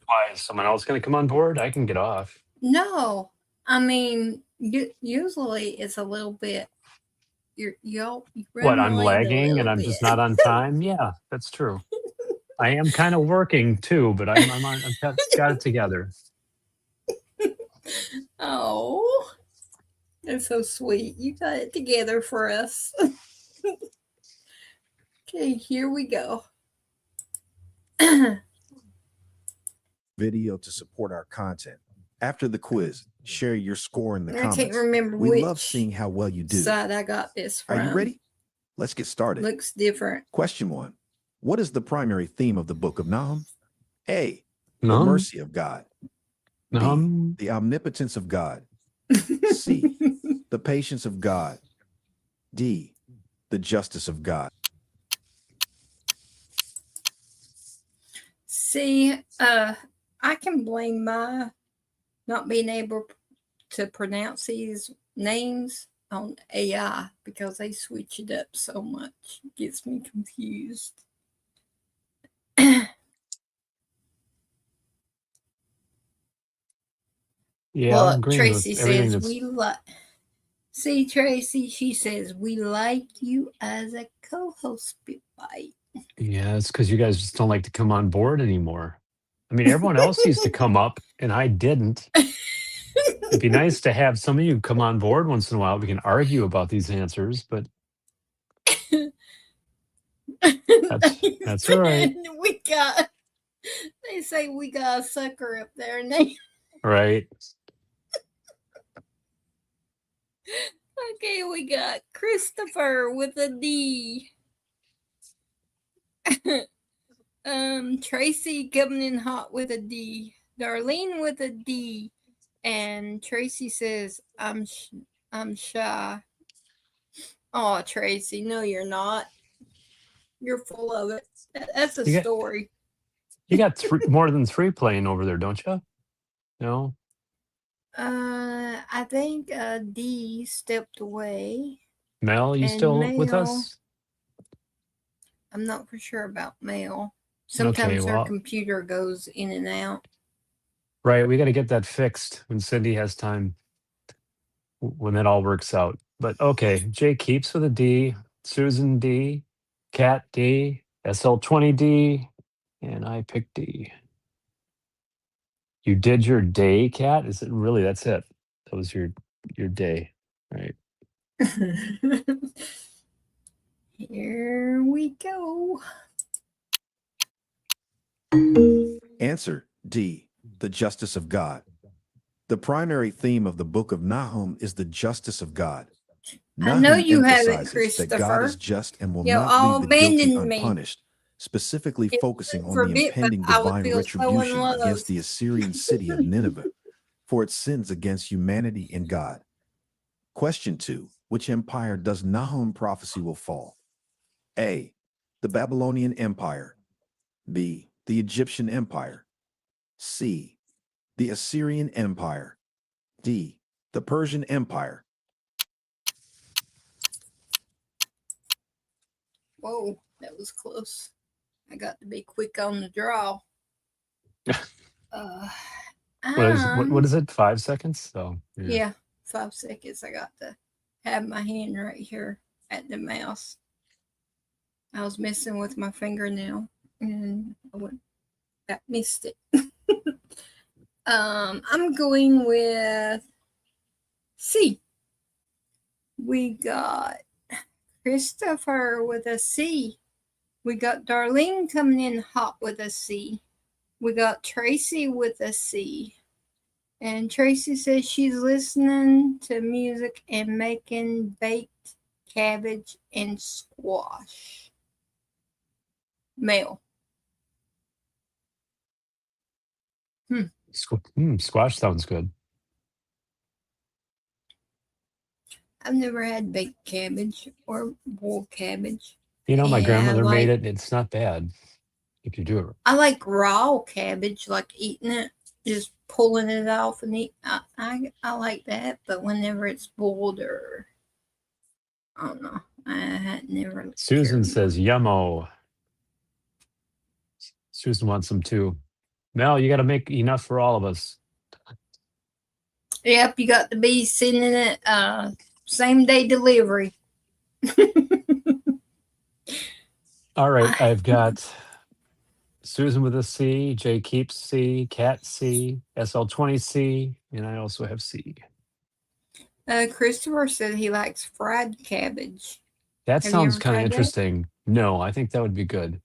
Speaker 10: Why is someone else going to come on board? I can get off.
Speaker 3: No, I mean, usually it's a little bit. You
Speaker 10: What,
Speaker 3: run
Speaker 10: I'm
Speaker 3: late a
Speaker 10: lagging and
Speaker 3: little
Speaker 10: I'm
Speaker 3: bit.
Speaker 10: just not on time? Yeah, that's true. I am kind of working too, but I've got it together.
Speaker 3: Oh, that's so sweet. You got it together for us. Okay, here we go.
Speaker 9: Video to support our content. After the quiz, share your score in the comments.
Speaker 3: I can't remember
Speaker 9: We
Speaker 3: which
Speaker 9: love seeing how well you do.
Speaker 3: side I got this from.
Speaker 9: Are you ready? Let's get started.
Speaker 3: Looks different.
Speaker 9: Question 1. What is the primary theme of the book of Nahum? A, the
Speaker 10: Nahum?
Speaker 9: mercy of God. B, the omnipotence of God. C, the patience of God. D, the justice of God.
Speaker 3: See, I can blame my not being able to pronounce these names on AI because they switch it up so much. It gets me confused.
Speaker 10: Yeah, I'm
Speaker 3: Well,
Speaker 10: agreeing
Speaker 3: Tracy
Speaker 10: with everything
Speaker 3: says
Speaker 10: that's.
Speaker 3: we like. See, Tracy, she says we like you as a co-host, Spitbite.
Speaker 10: Yeah, it's because you guys just don't like to come on board anymore. I mean, everyone else used to come up, and I didn't. It'd be nice to have some of you come on board once in a while. We can argue about these answers, but that's all right.
Speaker 3: We got. They say we got a sucker up there, and they.
Speaker 10: Right.
Speaker 3: Okay, we got Christopher with a D. Tracy coming in hot with a D. Darlene with a D. And Tracy says, I'm shy. Oh, Tracy, no, you're not. You're full of it. That's a story.
Speaker 10: You got more than 3 playing over there, don't you? No?
Speaker 3: I think D stepped away.
Speaker 10: Mel, you still with us?
Speaker 3: I'm not for sure about Mel. Sometimes her computer goes in and out.
Speaker 10: Right, we got to get that fixed when Cindy has time, when that all works out. But okay, Jay Keeps with a D, Susan D, Cat D, SL20D, and I picked D. You did your day, Cat? Is it really? That's it. That was your day, right?
Speaker 3: Here we go.
Speaker 9: Answer D, the justice of God. The primary theme of the book of Nahum is the justice of God.
Speaker 3: I know you haven't,
Speaker 9: emphasizes
Speaker 3: Christopher.
Speaker 9: that God is just and will
Speaker 3: You
Speaker 9: not
Speaker 3: all
Speaker 9: leave the guilty
Speaker 3: abandoned me.
Speaker 9: unpunished, specifically
Speaker 3: It
Speaker 9: focusing on
Speaker 3: forbid,
Speaker 9: the impending
Speaker 3: but I would
Speaker 9: divine
Speaker 3: feel so
Speaker 9: retribution
Speaker 3: unloved.
Speaker 9: against the Assyrian city of Nineveh for its sins against humanity and God. Question 2. Which empire does Nahum prophecy will fall? A, the Babylonian Empire. B, the Egyptian Empire. C, the Assyrian Empire. D, the Persian Empire.
Speaker 3: Whoa, that was close. I got to be quick on the draw.
Speaker 10: What is it? 5 seconds? So
Speaker 3: yeah, 5 seconds. I got to have my hand right here at the mouse. I was messing with my fingernail and I missed it. I'm going with C. We got Christopher with a C. We got Darlene coming in hot with a C. We got Tracy with a C. And Tracy says she's listening to music and making baked cabbage and squash. Male.
Speaker 10: Squash sounds good.
Speaker 3: I've never had baked cabbage or boiled cabbage.
Speaker 10: You know, my grandmother made it. It's not bad if you do it.
Speaker 3: I like raw cabbage, like eating it, just pulling it off and eat. I like that, but whenever it's boiled or I don't know, I had never.
Speaker 10: Susan says yummo. Susan wants some too. Mel, you got to make enough for all of us.
Speaker 3: Yep, you got to be sending it same day delivery.
Speaker 10: All right, I've got Susan with a C, Jay Keeps C, Cat C, SL20C, and I also have C.
Speaker 3: Christopher said he likes fried cabbage.
Speaker 10: That sounds kind of interesting. No, I think that would be good.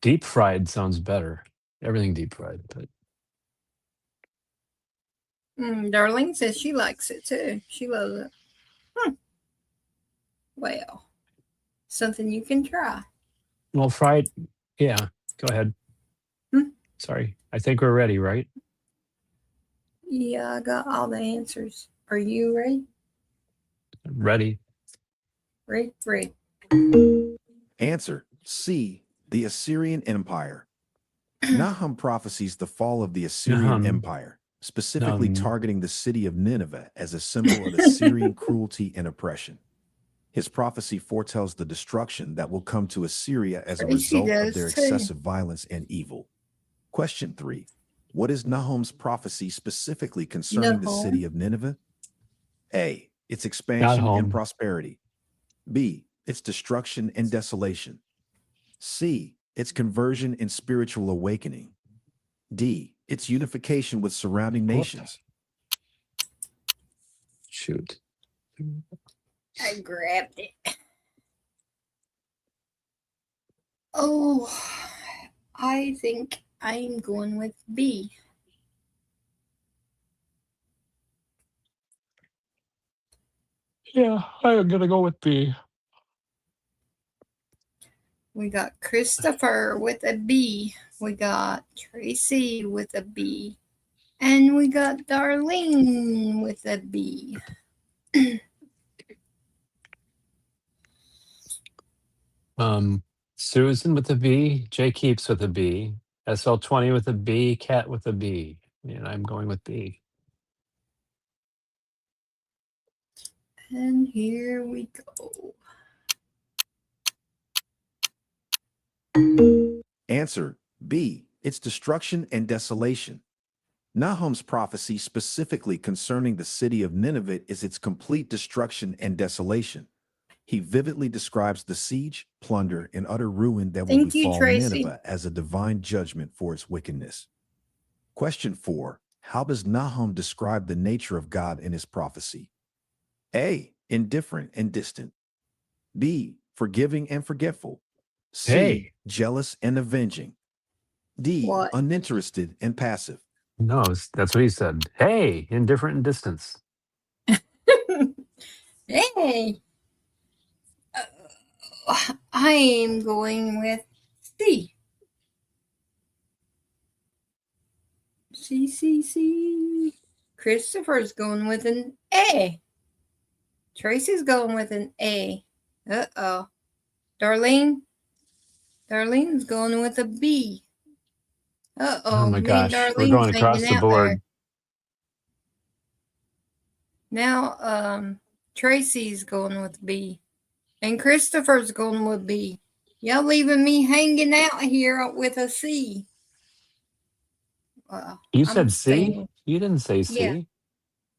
Speaker 10: Deep fried sounds better. Everything deep fried, but
Speaker 3: Darlene says she likes it too. She loves it. Well, something you can try.
Speaker 10: Well, fried, yeah. Go ahead. Sorry, I think we're ready, right?
Speaker 3: Yeah, I got all the answers. Are you ready?
Speaker 10: Ready.
Speaker 3: Ready.
Speaker 9: Answer C, the Assyrian Empire. Nahum prophesies the fall of the Assyrian
Speaker 10: Nahum.
Speaker 9: Empire, specifically
Speaker 10: Nahum.
Speaker 9: targeting the city of Nineveh as a symbol of Assyrian cruelty and oppression. His prophecy foretells the destruction that will come to Assyria as a
Speaker 3: Tracy
Speaker 9: result of their
Speaker 3: does too.
Speaker 9: excessive violence and evil. Question 3. What is Nahum's prophecy specifically concerning the
Speaker 3: Nahum.
Speaker 9: city of Nineveh? A. Its
Speaker 10: Not
Speaker 9: expansion and
Speaker 10: home.
Speaker 9: prosperity. B. Its destruction and desolation. C. Its conversion and spiritual awakening. D. Its unification with surrounding nations.
Speaker 10: Shoot.
Speaker 3: I grabbed it. Oh, I think I'm going with B.
Speaker 10: Yeah, I'm gonna go with B.
Speaker 3: We got Christopher with a B. We got Tracy with a B. And we got Darlene with a B.
Speaker 10: Susan with a B, Jay Keeps with a B, SL20 with a B, Cat with a B. And I'm going with B.
Speaker 3: And here we go.
Speaker 9: Answer B. Its destruction and desolation. Nahum's prophecy specifically concerning the city of Nineveh is its complete destruction and desolation. He vividly describes the siege, plunder, and utter ruin that will
Speaker 3: Thank you,
Speaker 9: befall
Speaker 3: Tracy.
Speaker 9: Nineveh as a divine judgment for its wickedness. Question 4. How does Nahum describe the nature of God in his prophecy? A. Indifferent and distant. B. Forgiving and forgetful. C.
Speaker 10: Hey.
Speaker 9: Jealous and avenging. D.
Speaker 3: What?
Speaker 9: Uninterested and passive.
Speaker 10: No, that's what he said. Hey, indifferent and distance.
Speaker 3: Hey. I am going with C. C. Christopher's going with an A. Tracy's going with an A. Uh-oh. Darlene's going with a B. Uh-oh.
Speaker 10: Oh my
Speaker 3: Me
Speaker 10: gosh,
Speaker 3: and
Speaker 10: we're
Speaker 3: Darlene's
Speaker 10: going across
Speaker 3: hanging
Speaker 10: the
Speaker 3: out
Speaker 10: board.
Speaker 3: there. Now, Tracy's going with B. And Christopher's going with B. Y'all leaving me hanging out here with a C.
Speaker 10: You
Speaker 3: I'm
Speaker 10: said C?
Speaker 3: staying.
Speaker 10: You didn't say C.
Speaker 3: Yeah.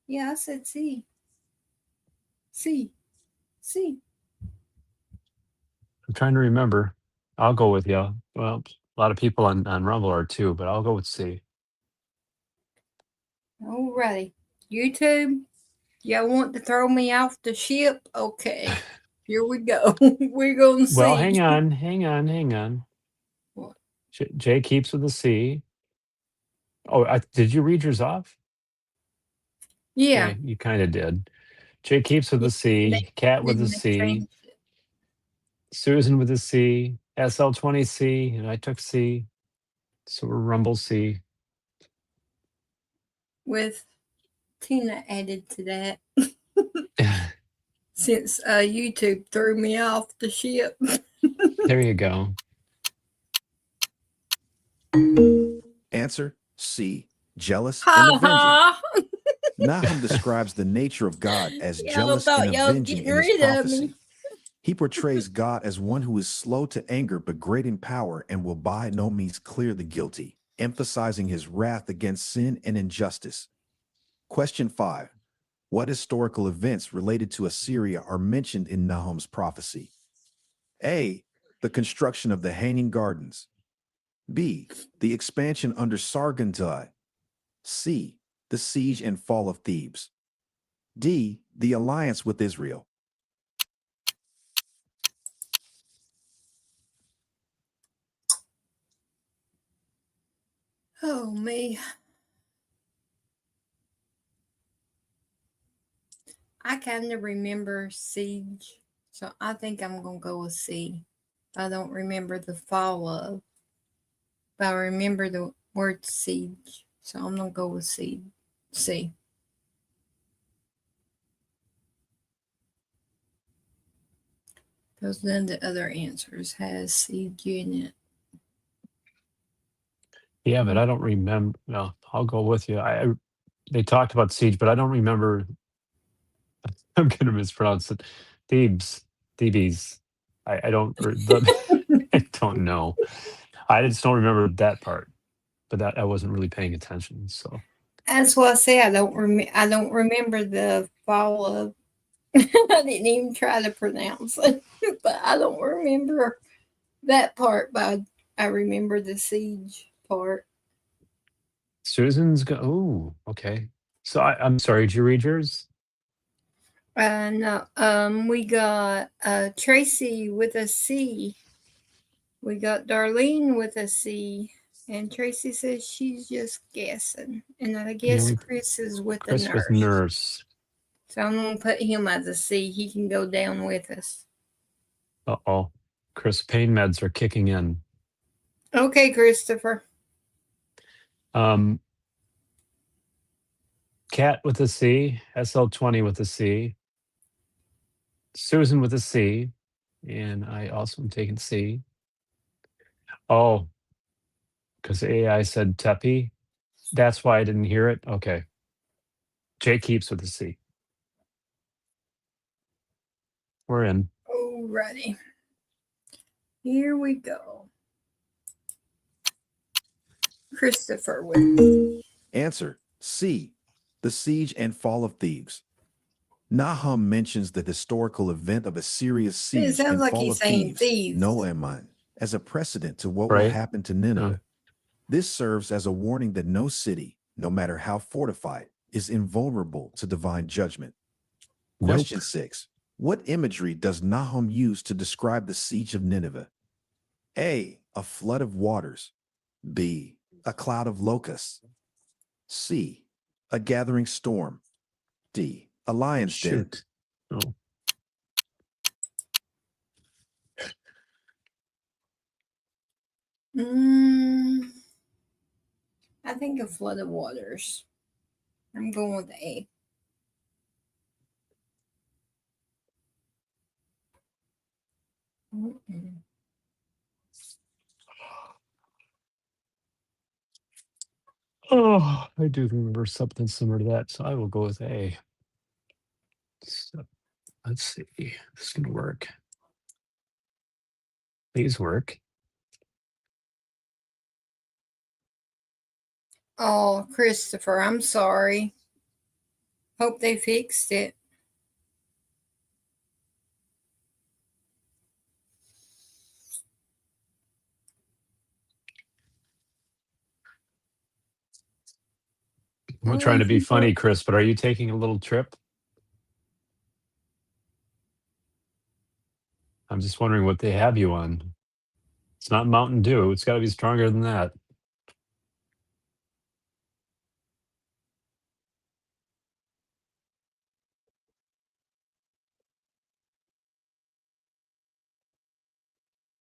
Speaker 3: Yeah, I said C. C.
Speaker 10: I'm trying to remember. I'll go with you. Well, a lot of people on Rumble are too, but I'll go with C.
Speaker 3: Alrighty. YouTube, y'all want to throw me off the ship? Okay. Here we go. We're going to see.
Speaker 10: Well, hang on.
Speaker 3: What?
Speaker 10: Jay Keeps with a C. Oh, did you read yours off?
Speaker 3: Yeah.
Speaker 10: You kind of did. Jay Keeps with a C. Cat with a C. Susan with a C. SL20C. And I took C. So we're Rumble C.
Speaker 3: With Tina added to that. Since YouTube threw me off the ship.
Speaker 10: There you go.
Speaker 9: Answer C. Jealous and avenging. Nahum describes the nature of God as jealous and avenging in his prophecy. He portrays God as one who is slow to anger but great in power and will by no means clear the guilty, emphasizing his wrath against sin and injustice. Question 5. What historical events related to Assyria are mentioned in Nahum's prophecy? A. The construction of the Hanging Gardens. B. The expansion under Sargon-II. C. The siege and fall of Thebes. D. The alliance with Israel.
Speaker 3: Oh, me. I kind of remember siege, so I think I'm going to go with C. I don't remember the fall of, but I remember the word siege, so I'm going to go with C. Because none of the other answers has siege in it.
Speaker 10: Yeah, but I don't remember. No, I'll go with you. They talked about siege, but I don't remember. I'm going to mispronounce it. Thebes, Thebes. I don't. I don't know. I just don't remember that part. But that I wasn't really paying attention. So
Speaker 3: That's what I say. I don't remember the fall of. I didn't even try to pronounce it, but I don't remember that part. But I remember the siege part.
Speaker 10: Susan's go. Oh, okay. So I'm sorry. Did you read yours?
Speaker 3: No. We got Tracy with a C. We got Darlene with a C. And Tracy says she's just guessing. And I guess Chris is with the
Speaker 10: Chris
Speaker 3: nurse.
Speaker 10: with nurse.
Speaker 3: So I'm going to put him as a C. He can go down with us.
Speaker 10: Uh-oh. Chris, pain meds are kicking in.
Speaker 3: Okay, Christopher.
Speaker 10: Cat with a C, SL20 with a C, Susan with a C, and I also am taking C. Oh, because AI said Teppy. That's why I didn't hear it. Okay. Jay Keeps with a C. We're in.
Speaker 3: Alrighty. Here we go. Christopher with
Speaker 9: Answer C. The siege and fall of Thebes. Nahum mentions the historical event of a serious siege
Speaker 3: sounds
Speaker 9: and
Speaker 3: like
Speaker 9: fall
Speaker 3: he's
Speaker 9: of
Speaker 3: saying
Speaker 9: Thebes,
Speaker 3: thieves.
Speaker 9: no Ammon, as a precedent to what will
Speaker 10: Right.
Speaker 9: happen to Nineveh. This serves as a warning that no city, no matter how fortified, is invulnerable to divine judgment. Question 6. What imagery does Nahum use to describe the siege of Nineveh? A. A flood of waters. B. A cloud of locusts. C. A gathering storm. D. A lion's den.
Speaker 10: Shoot. Oh.
Speaker 3: I think a flood of waters. I'm going with A.
Speaker 10: Oh, I do remember something similar to that, so I will go with A. So, let's see. This is going to work. Please work.
Speaker 3: Oh, Christopher, I'm sorry. Hope they fixed it.
Speaker 10: I'm not trying to be funny, Chris, but are you taking a little trip? I'm just wondering what they have you on. It's not Mountain Dew. It's got to be stronger than that.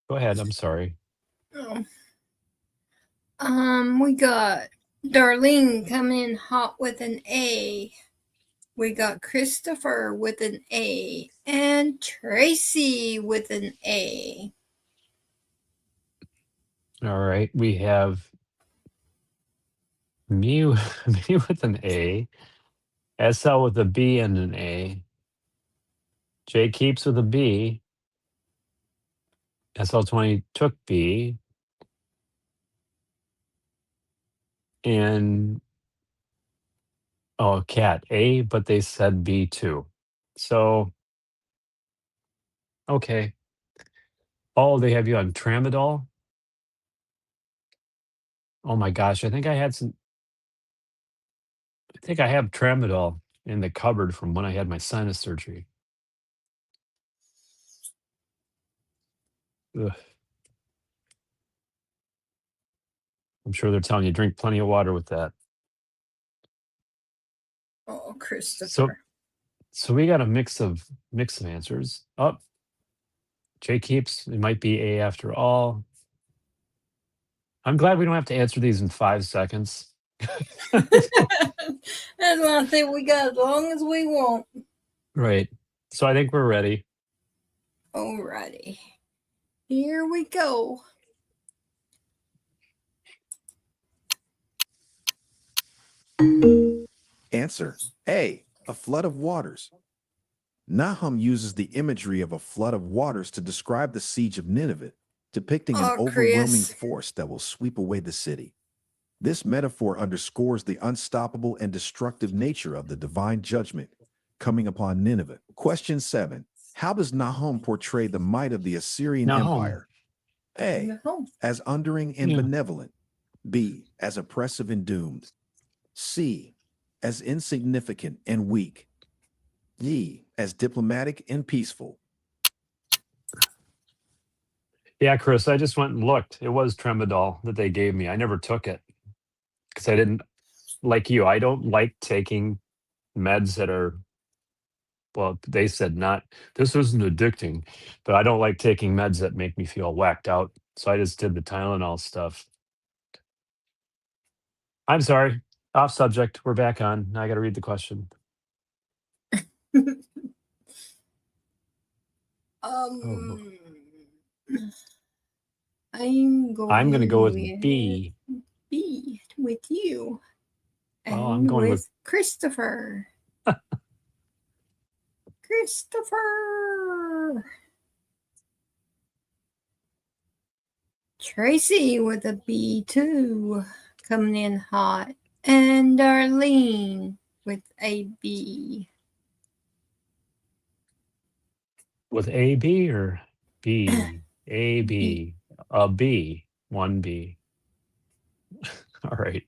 Speaker 10: Go ahead. I'm sorry.
Speaker 3: Oh. We got Darlene coming hot with an A. We got Christopher with an A and Tracy with an A.
Speaker 10: All right. We have me with an A, SL with a B and an A, Jay Keeps with a B, SL20 took B, and Cat A, but they said B too. So, okay. Oh, they have you on Tramadol? Oh my gosh, I think I have Tramadol in the cupboard from when I had my sinus surgery. Ugh. I'm sure they're telling you drink plenty of water with that.
Speaker 3: Oh, Christopher.
Speaker 10: So we got a mix of answers. Oh, Jay Keeps, it might be A after all. I'm glad we don't have to answer these in 5 seconds.
Speaker 3: That's what I think we got as long as we want.
Speaker 10: Right. So I think we're ready.
Speaker 3: Alrighty. Here we go.
Speaker 9: Answer A, a flood of waters. Nahum uses the imagery of a flood of waters to describe the siege of Nineveh, depicting an
Speaker 3: Oh,
Speaker 9: overwhelming
Speaker 3: Chris.
Speaker 9: force that will sweep away the city. This metaphor underscores the unstoppable and destructive nature of the divine judgment coming upon Nineveh. Question 7. How does Nahum portray the might of the Assyrian
Speaker 10: Nahum.
Speaker 9: Empire? A,
Speaker 3: No.
Speaker 9: as undering and
Speaker 10: Yeah.
Speaker 9: benevolent. B, as oppressive and doomed. C, as insignificant and weak. D, as diplomatic and peaceful.
Speaker 10: Yeah, Chris, I just went and looked. It was Tremadol that they gave me. I never took it because I didn't, like you, I don't like taking meds that are, well, they said not, this isn't addicting, but I don't like taking meds that make me feel whacked out. So I just did the Tylenol stuff. I'm sorry, off subject. We're back on. Now I got to read the question.
Speaker 3: I'm
Speaker 10: I'm going to go with
Speaker 3: with
Speaker 10: B.
Speaker 3: B with you.
Speaker 10: Well, I'm
Speaker 3: And
Speaker 10: going with
Speaker 3: Christopher. Christopher. Tracy with a B too, coming in hot. And Darlene with a B.
Speaker 10: with A, B, or B? A, B. A B. 1B. All right.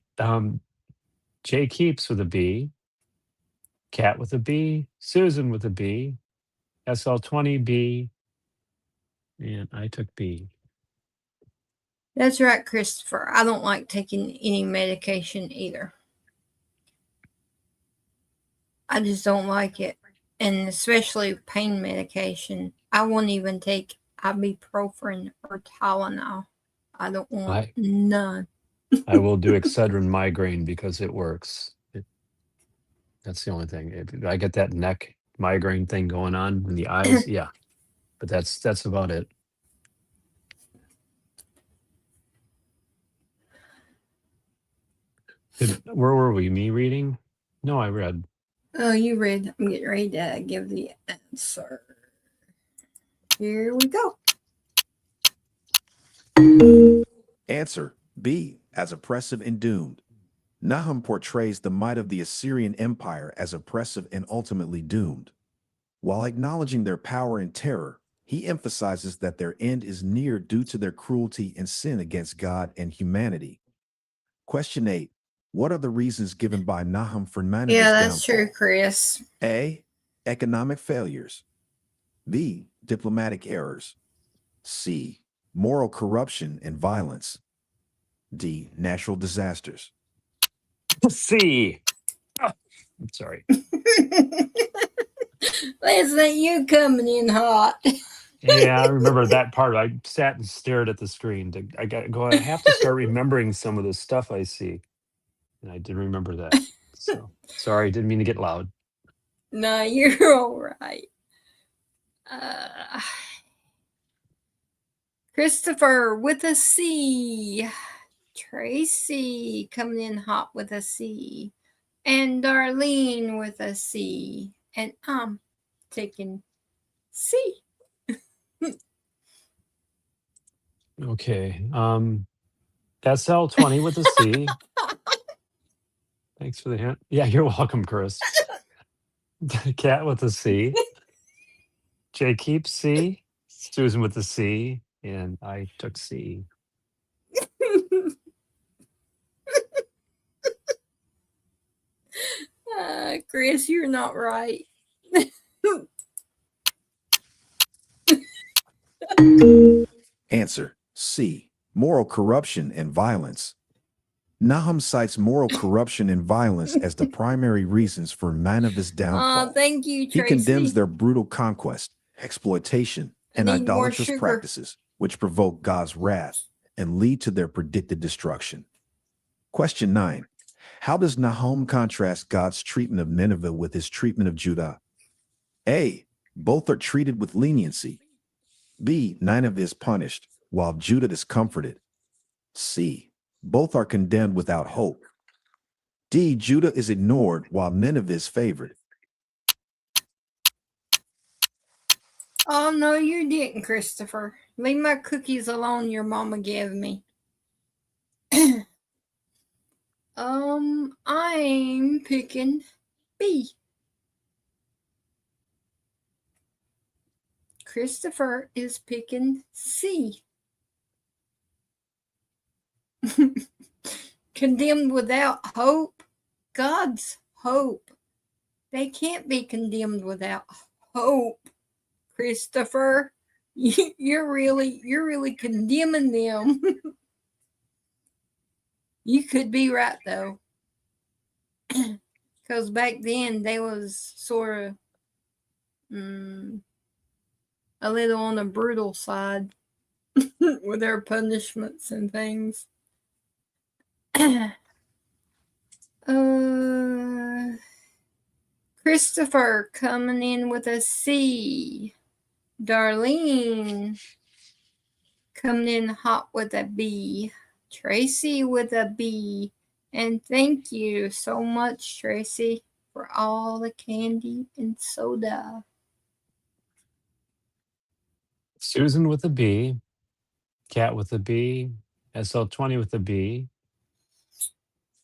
Speaker 10: Jay Keeps with a B. Cat with a B. Susan with a B. SL20B. And I took B.
Speaker 3: That's right, Christopher. I don't like taking any medication either. I just don't like it. And especially pain medication. I won't even take ibuprofen or Tylenol. I don't want none.
Speaker 10: I will do Excedrin migraine because it works. That's the only thing. If I get that neck migraine thing going on in the eyes, yeah. But that's about it. Where were we? Me reading? No, I read.
Speaker 3: Oh, you read. I'm getting ready to give the answer. Here we go.
Speaker 9: Answer B, as oppressive and doomed. Nahum portrays the might of the Assyrian Empire as oppressive and ultimately doomed. While acknowledging their power and terror, he emphasizes that their end is near due to their cruelty and sin against God and humanity. Question 8. What are the reasons given by Nahum for Nineveh's
Speaker 3: Yeah, that's
Speaker 9: downfall?
Speaker 3: true, Chris.
Speaker 9: A, economic failures. B, diplomatic errors. C, moral corruption and violence. D, natural disasters.
Speaker 10: C. Oh, I'm sorry.
Speaker 3: Isn't you coming in hot?
Speaker 10: Yeah, I remember that part. I sat and stared at the screen. I have to start remembering some of the stuff I see. And I did remember that. So sorry, didn't mean to get loud.
Speaker 3: No, you're all right. Christopher with a C. Tracy coming in hot with a C. And Darlene with a C. And I'm taking C.
Speaker 10: Okay. SL20 with a C. Thanks for the hint. Yeah, you're welcome, Chris. Cat with a C. Jay Keeps C. Susan with a C. And I took C.
Speaker 3: Chris, you're not right.
Speaker 9: Answer C, moral corruption and violence. Nahum cites moral corruption and violence as the primary reasons for Nineveh's downfall.
Speaker 3: Thank you,
Speaker 9: He
Speaker 3: Tracy.
Speaker 9: condemns their brutal conquest, exploitation, and
Speaker 3: need more
Speaker 9: idolatrous
Speaker 3: sugar.
Speaker 9: practices, which provoke God's wrath and lead to their predicted destruction. Question 9. How does Nahum contrast God's treatment of Nineveh with his treatment of Judah? A, both are treated with leniency. B, Nineveh is punished, while Judah is comforted. C, both are condemned without hope. D. Judah is ignored while Nineveh is favored.
Speaker 3: Oh, no, you didn't, Christopher. Leave my cookies alone your mama gave me. I'm picking B. Christopher is picking C. Condemned without hope. God's hope. They can't be condemned without hope. Christopher, you're really condemning them. You could be right though, because back then they was sort of a little on the brutal side with their punishments and things. Christopher coming in with a C. Darlene coming in hot with a B. Tracy with a B. And thank you so much, Tracy, for all the candy and soda.
Speaker 10: Susan with a B, Cat with a B, SL20 with a B.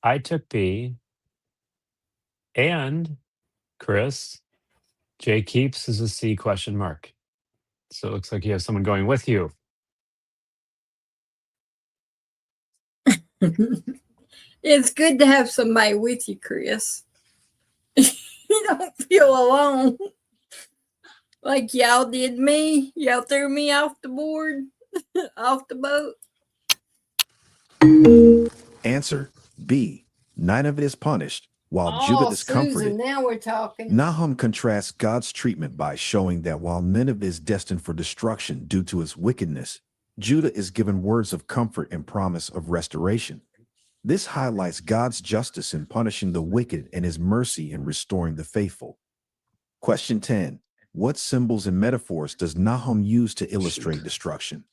Speaker 10: I took B. And Chris, Jay Keeps is a C question mark. So it looks like you have someone going with you.
Speaker 3: It's good to have somebody with you, Chris. You don't feel alone. Like y'all did me. Y'all threw me off the board, off the boat.
Speaker 9: Answer B. Nineveh is punished while
Speaker 3: Oh,
Speaker 9: Judah is
Speaker 3: Susan,
Speaker 9: comforted.
Speaker 3: now we're talking.
Speaker 9: Nahum contrasts God's treatment by showing that while Nineveh is destined for destruction due to its wickedness, Judah is given words of comfort and promise of restoration. This highlights God's justice in punishing the wicked and his mercy in restoring the faithful. Question 10. What symbols and metaphors does Nahum use to illustrate destruction?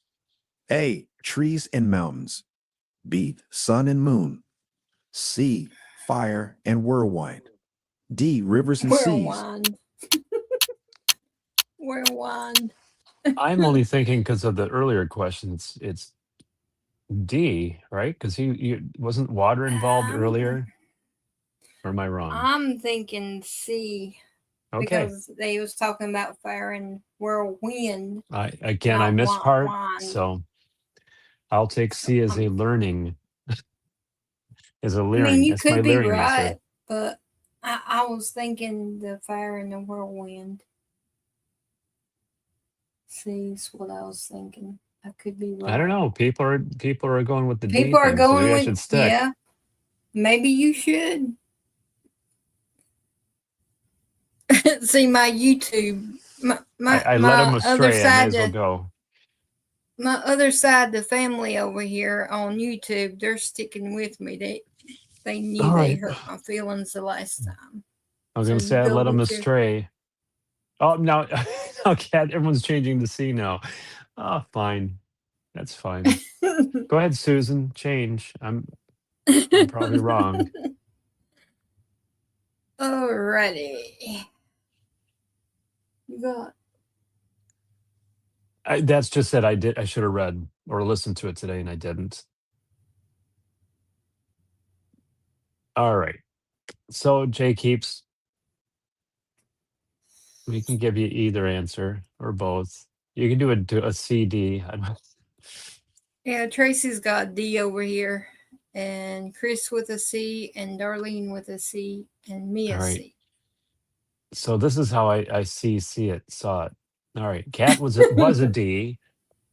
Speaker 9: A. Trees and mountains. B. Sun and moon. C. Fire and whirlwind. D. Rivers and seas.
Speaker 3: Whirlwind. Whirlwind.
Speaker 10: I'm only thinking because of the earlier questions. It's D, right? Because he wasn't water involved earlier. Or am I wrong?
Speaker 3: I'm thinking C.
Speaker 10: Okay.
Speaker 3: Because they was talking about fire and whirlwind.
Speaker 10: I missed part,
Speaker 3: wand.
Speaker 10: so I'll take C as a learning. As a
Speaker 3: I
Speaker 10: leering.
Speaker 3: mean, you
Speaker 10: That's
Speaker 3: could
Speaker 10: my
Speaker 3: be
Speaker 10: leering
Speaker 3: right,
Speaker 10: answer.
Speaker 3: but I was thinking the fire and the whirlwind. C is what I was thinking. I could be right.
Speaker 10: I don't know. People are going with the
Speaker 3: People
Speaker 10: D
Speaker 3: are
Speaker 10: thing, so
Speaker 3: going
Speaker 10: maybe I
Speaker 3: with
Speaker 10: should stick.
Speaker 3: yeah. Maybe you should. See my YouTube.
Speaker 10: I led him astray. I may as well go.
Speaker 3: My other side, the family over here on YouTube, they're sticking with me. They knew they hurt my feelings the last time.
Speaker 10: I was going to say I led him astray. Oh, now, okay, everyone's changing to C now. Oh, fine. That's fine. Go ahead, Susan. Change. I'm probably wrong.
Speaker 3: Alrighty. You got.
Speaker 10: That's just that I should have read or listened to it today, and I didn't. All right. So Jay Keeps. We can give you either answer or both. You can do a CD.
Speaker 3: Yeah, Tracy's got D over here, and Chris with a C, and Darlene with a C, and me a C.
Speaker 10: So this is how I saw it. All right. Cat was a D.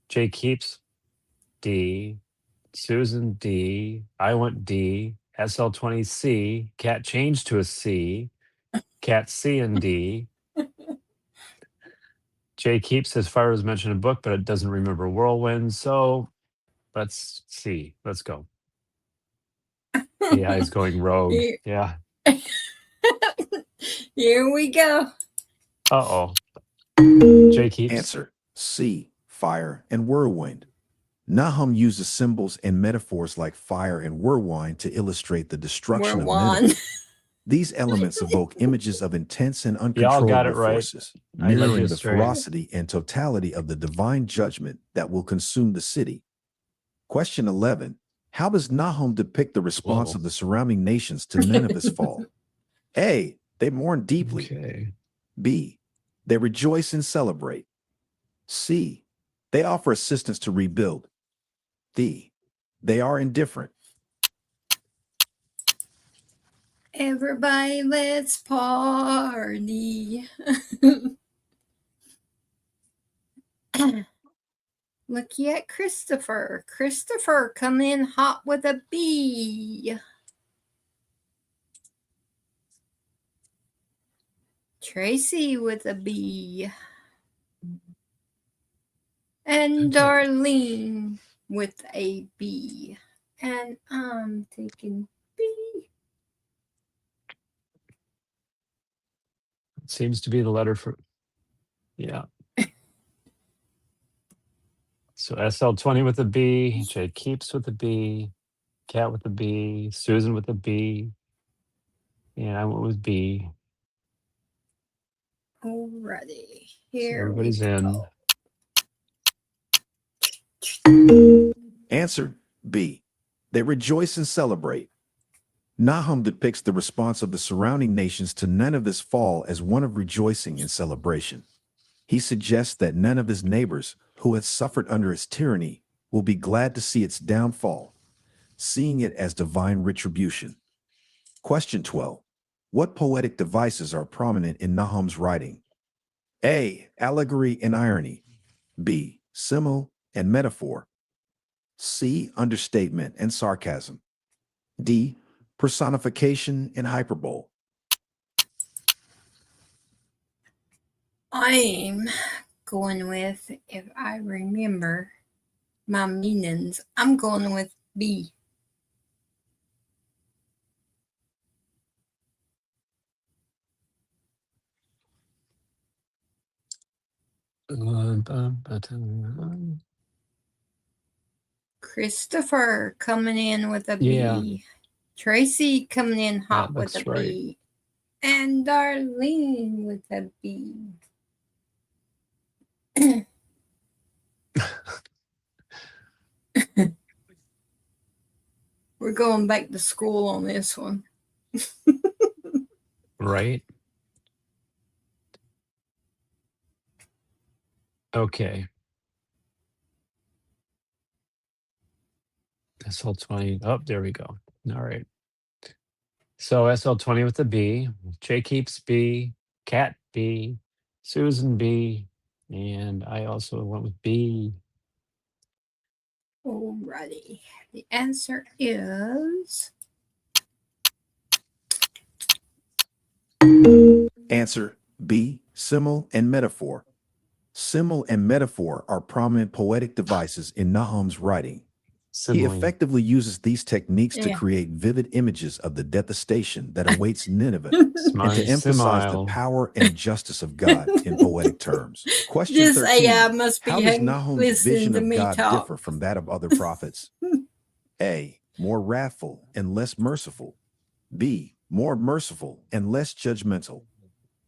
Speaker 10: Jay Keeps D. Susan D. I went D. SL20 C. Cat changed to a C. Cat C and D. Jay Keeps, as far as mentioned a book, but it doesn't remember whirlwind. So let's see. Let's go. Yeah, he's going rogue. Yeah.
Speaker 3: Here we go.
Speaker 10: Uh-oh. Jay Keeps.
Speaker 9: Answer C. Fire and whirlwind. Nahum uses symbols and metaphors like fire and whirlwind to illustrate the destruction of
Speaker 3: Whirlwind.
Speaker 9: Nineveh. These elements evoke images of intense and
Speaker 10: Y'all got it
Speaker 9: uncontrollable
Speaker 10: right.
Speaker 9: forces,
Speaker 10: I led you
Speaker 9: mirroring the
Speaker 10: astray.
Speaker 9: ferocity and totality of the divine judgment that will consume the city. Question 11. How does Nahum depict the response
Speaker 10: Whoa.
Speaker 9: of the surrounding nations to Nineveh's fall? A. They mourn deeply.
Speaker 10: Okay.
Speaker 9: B. They rejoice and celebrate. C. They offer assistance to rebuild. D. They are indifferent.
Speaker 3: Everybody, let's party. Looky at Christopher. Christopher come in hot with a B. Tracy with a B. And Darlene with a B. And I'm taking B.
Speaker 10: Seems to be the letter for, yeah. So SL20 with a B, Jay Keeps with a B, Cat with a B, Susan with a B, and I went with B.
Speaker 3: Alrighty.
Speaker 10: So
Speaker 3: Here
Speaker 10: everybody's
Speaker 3: we
Speaker 10: in.
Speaker 3: go.
Speaker 9: Answer B. They rejoice and celebrate. Nahum depicts the response of the surrounding nations to Nineveh's fall as one of rejoicing and celebration. He suggests that Nineveh's neighbors, who had suffered under its tyranny, will be glad to see its downfall, seeing it as divine retribution. Question 12. What poetic devices are prominent in Nahum's writing? A. Allegory and irony. B. Simile and metaphor. C. Understatement and sarcasm. D. Personification and hyperbole.
Speaker 3: I'm going with, if I remember my meanings, I'm going with B. Christopher coming in with a B.
Speaker 10: Yeah.
Speaker 3: Tracy coming in hot with
Speaker 10: that's
Speaker 3: a
Speaker 10: right.
Speaker 3: B. And Darlene with a B. We're going back to school on this one.
Speaker 10: Right? Okay. SL20. Oh, there we go. All right. So SL20 with the B, Jay Keeps B, Cat B, Susan B, and I also went with B.
Speaker 3: Alrighty. The answer is
Speaker 9: Answer B. Simile and metaphor. Simile and metaphor are prominent poetic devices in Nahum's writing. He
Speaker 10: Simile.
Speaker 9: effectively uses these techniques to
Speaker 3: Yeah.
Speaker 9: create vivid images of the devastation that awaits Nineveh and to emphasize the
Speaker 10: Simile.
Speaker 9: power and justice of God in poetic terms. Question
Speaker 3: this
Speaker 9: 13.
Speaker 3: AI must be
Speaker 9: How does Nahum's
Speaker 3: listening
Speaker 9: vision
Speaker 3: to
Speaker 9: of
Speaker 3: me
Speaker 9: God
Speaker 3: talk.
Speaker 9: differ from that of other prophets? A. More wrathful and less merciful. B. More merciful and less judgmental.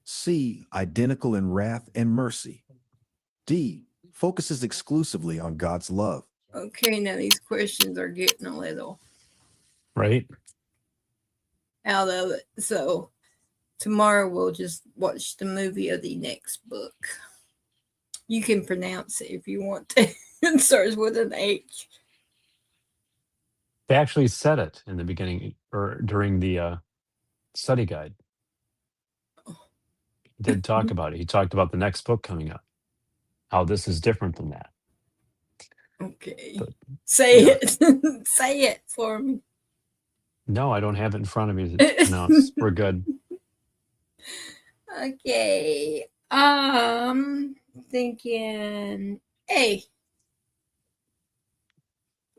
Speaker 9: C. Identical in wrath and mercy. D. Focuses exclusively on God's love.
Speaker 3: Okay, now these questions are getting a little
Speaker 10: Right?
Speaker 3: out of it. So tomorrow we'll just watch the movie of the next book. You can pronounce it if you want to. It starts with an H.
Speaker 10: They actually said it in the beginning or during the study guide. He did talk about it. He talked about the next book coming up, how this is different than that.
Speaker 3: Okay.
Speaker 10: But,
Speaker 3: Say
Speaker 10: yeah.
Speaker 3: it. Say it for me.
Speaker 10: No, I don't have it in front of me to pronounce. We're good.
Speaker 3: Okay. Thinking A.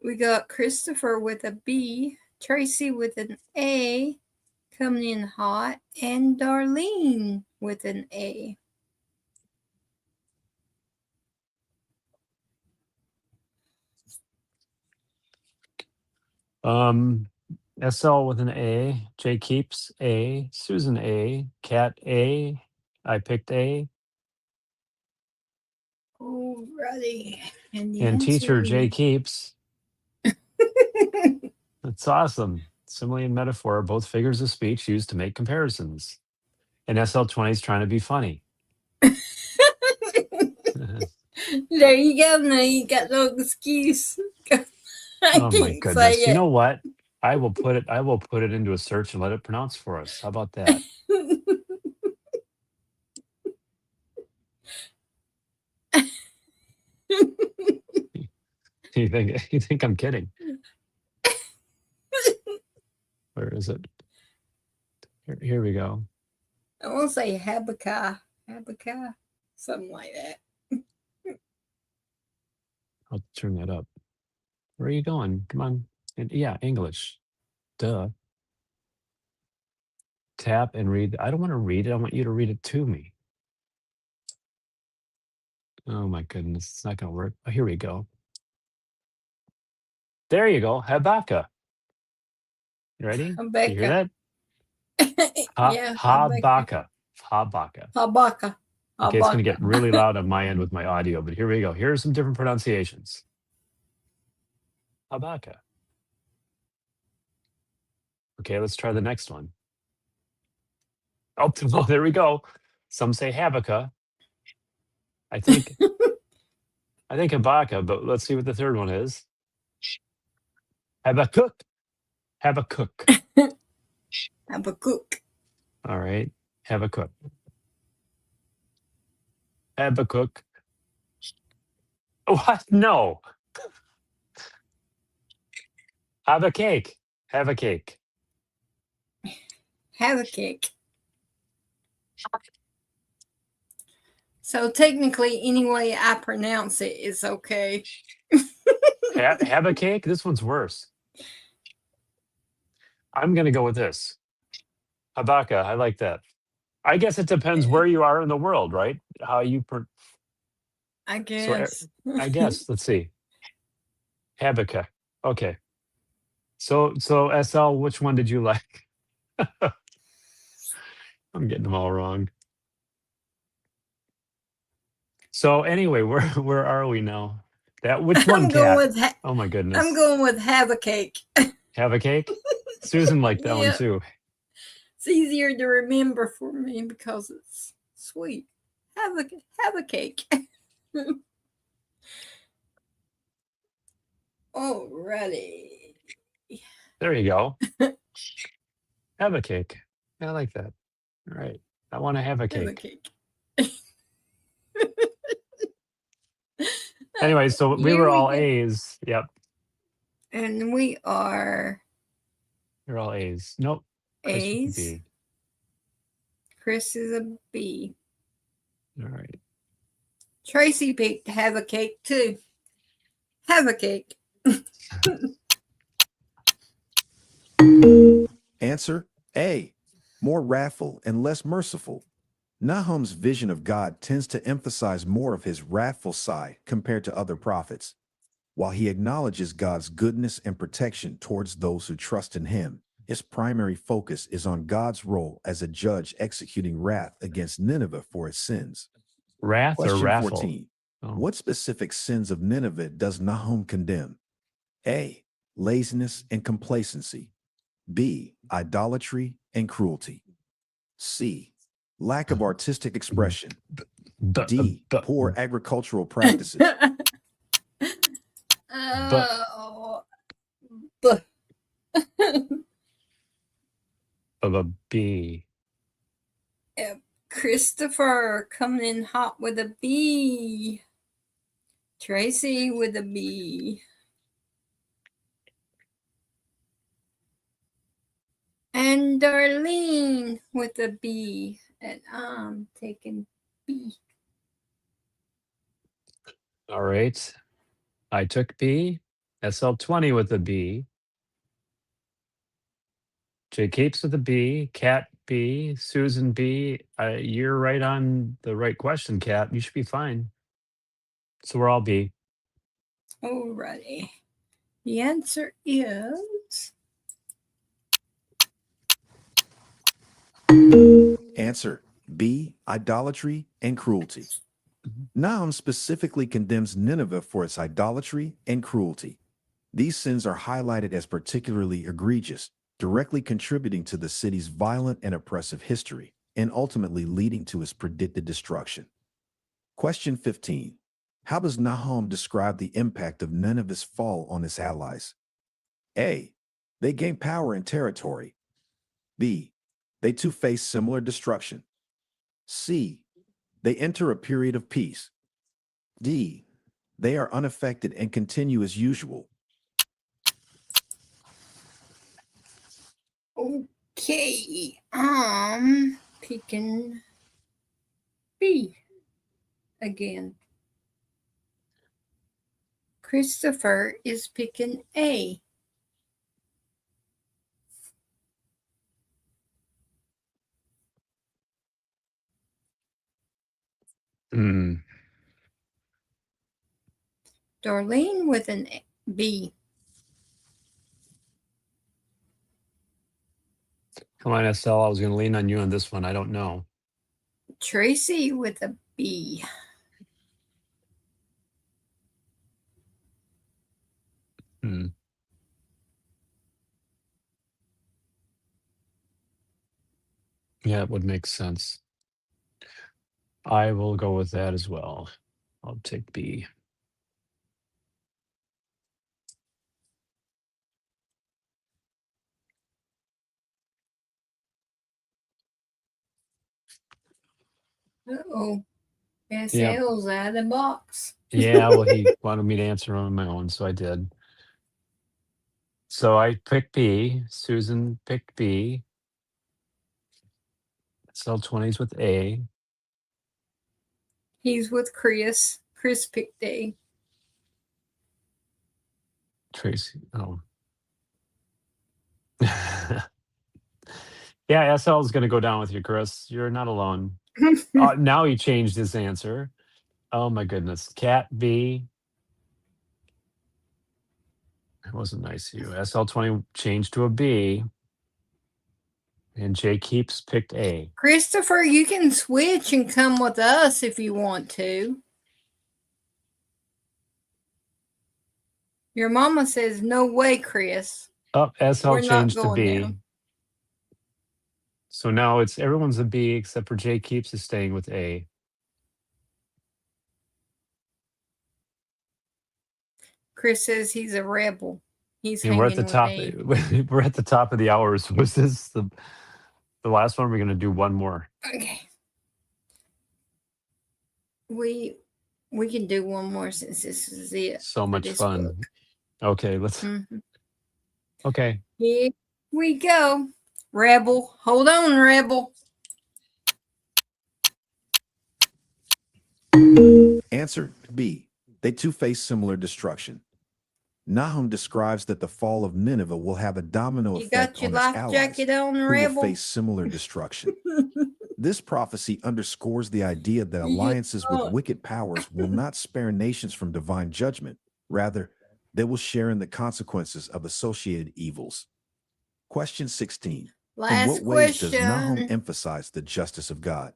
Speaker 3: We got Christopher with a B, Tracy with an A, coming in hot, and Darlene with an A.
Speaker 10: SL with an A, J Keeps A, Susan A, Cat A. I picked A,
Speaker 3: Alrighty. And the
Speaker 10: and
Speaker 3: answer
Speaker 10: teacher J
Speaker 3: is
Speaker 10: Keeps. That's awesome. Simile and metaphor are both figures of speech used to make comparisons. And SL20 is trying to be funny.
Speaker 3: There you go. Now you got no excuse. I
Speaker 10: Oh my
Speaker 3: can't
Speaker 10: goodness.
Speaker 3: say
Speaker 10: You
Speaker 3: it.
Speaker 10: know what? I will put it into a search and let it pronounce for us. How about that? You think I'm kidding? Where is it? Here we go.
Speaker 3: I want to say Habakkuk, something like that.
Speaker 10: I'll turn that up. Where are you going? Come on. Yeah, English. Duh. Tap and read. I don't want to read it. I want you to read it to me. Oh my goodness. It's not going to work. Oh, here we go. There you go. Habakkuk. You ready? You hear that?
Speaker 3: Yeah,
Speaker 10: Habakkuk. Habakkuk.
Speaker 3: Habakkuk.
Speaker 10: Okay, it's going to get really loud on my end with my audio, but here we go. Here's some different pronunciations. Habakkuk. Okay, let's try the next one. Oh, there we go. Some say Habakkuk. I think Habakkuk, but let's see what the third one is. Habakkuk. Habakkuk.
Speaker 3: Habakkuk.
Speaker 10: All right. Habakkuk. Habakkuk. What? No. Have a cake. Have a cake.
Speaker 3: Have a cake. So technically, any way I pronounce it is okay.
Speaker 10: Have a cake? This one's worse. I'm going to go with this. Habakkuk. I like that. I guess it depends where you are in the world, right? How you...
Speaker 3: I guess.
Speaker 10: So, I guess. Let's see. Habakkuk. Okay. So SL, which one did you like? I'm getting them all wrong. So anyway, where are we now? Which one, Cat? Oh my goodness.
Speaker 3: I'm going with have a cake.
Speaker 10: Have a cake? Susan liked that one too.
Speaker 3: It's easier to remember for me because it's sweet. Have a cake. Alrighty.
Speaker 10: There you go. Have a cake. I like that. All right. I want to have a cake.
Speaker 3: Have a cake.
Speaker 10: Anyway, so we were all A's. Yep.
Speaker 3: And we are...
Speaker 10: You're all A's. Nope.
Speaker 3: A's. Chris is a B.
Speaker 10: All right.
Speaker 3: Tracy picked have a cake too. Have a cake.
Speaker 9: Answer A. More wrathful and less merciful. Nahum's vision of God tends to emphasize more of his wrathful side compared to other prophets. While he acknowledges God's goodness and protection towards those who trust in him, his primary focus is on God's role as a judge executing wrath against Nineveh for its sins.
Speaker 10: Wrath
Speaker 9: Question
Speaker 10: or wrathful?
Speaker 9: 14.
Speaker 10: Oh.
Speaker 9: What specific sins of Nineveh does Nahum condemn? A. Laziness and complacency. B. Idolatry and cruelty. C. Lack of artistic expression. D. Poor agricultural practices.
Speaker 10: Of a B.
Speaker 3: Christopher coming in hot with a B. Tracy with a B. And Darlene with a B. And I'm taking B.
Speaker 10: All right. I took B. SL20 with a B. J Capes with a B. Cat B. Susan B. You're right on the right question, Cat. You should be fine. So we're all B.
Speaker 3: Alrighty. The answer is
Speaker 9: Answer B, idolatry and cruelty. Nahum specifically condemns Nineveh for its idolatry and cruelty. These sins are highlighted as particularly egregious, directly contributing to the city's violent and oppressive history, and ultimately leading to its predicted destruction. Question 15. How does Nahum describe the impact of Nineveh's fall on its allies? A. They gain power and territory. B. They too face similar destruction. C. They enter a period of peace. D. They are unaffected and continue as usual.
Speaker 3: Okay, picking B again. Christopher is picking A. Darlene with an B.
Speaker 10: Come on, Estelle. I was going to lean on you on this one. I don't know.
Speaker 3: Tracy with a B.
Speaker 10: Yeah, it would make sense. I will go with that as well. I'll take B.
Speaker 3: Uh-oh. SL's out of the box.
Speaker 10: Yeah, well, he wanted me to answer on my own, so I did. So I picked B. Susan picked B. SL20's with A.
Speaker 3: He's with Chris. Chris picked A.
Speaker 10: Tracy. Oh. Yeah, SL is going to go down with you, Chris. You're not alone. Now he changed his answer. Oh my goodness. Cat B. That wasn't nice of you. SL20 changed to a B. And Jay Keeps picked A.
Speaker 3: Christopher, you can switch and come with us if you want to. Your mama says, no way, Chris.
Speaker 10: Oh, SL
Speaker 3: We're not
Speaker 10: changed to
Speaker 3: going
Speaker 10: B.
Speaker 3: now.
Speaker 10: So now it's everyone's a B except for Jay Keeps is staying with A.
Speaker 3: Chris says he's a rebel. He's
Speaker 10: And
Speaker 3: hanging
Speaker 10: we're at the
Speaker 3: with
Speaker 10: top.
Speaker 3: A.
Speaker 10: We're at the top of the hour. So was this the last one? We're going to do one more.
Speaker 3: Okay. We can do one more since this is it.
Speaker 10: So much fun.
Speaker 3: Book.
Speaker 10: Okay, let's. Okay.
Speaker 3: Here we go. Rebel. Hold on, Rebel.
Speaker 9: Answer B. They too face similar destruction. Nahum describes that the fall of Nineveh will have a domino
Speaker 3: You
Speaker 9: effect
Speaker 3: got your
Speaker 9: on its
Speaker 3: life
Speaker 9: allies,
Speaker 3: jacket on,
Speaker 9: who
Speaker 3: Rebel?
Speaker 9: will face similar destruction. This prophecy underscores the idea that alliances with wicked powers will not spare nations from divine judgment. Rather, they will share in the consequences of associated evils. Question 16. In what ways does Nahum emphasize the justice of God?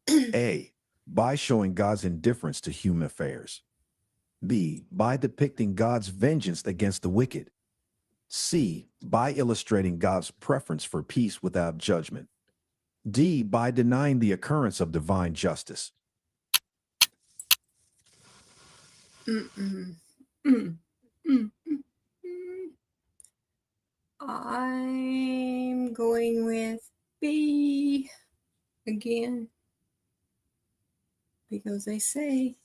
Speaker 9: A. By showing God's indifference to human affairs. B. By depicting God's vengeance against the wicked. C. By illustrating God's preference for peace without judgment. D. By denying the occurrence of divine justice.
Speaker 3: I'm going with B again because they say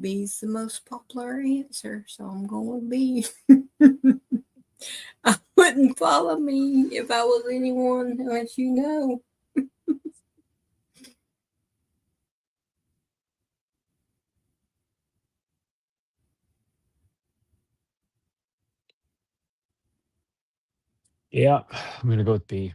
Speaker 3: B's the most popular answer, so I'm going with B. I wouldn't follow me if I was anyone unless you know.
Speaker 10: Yeah, I'm going to go with B.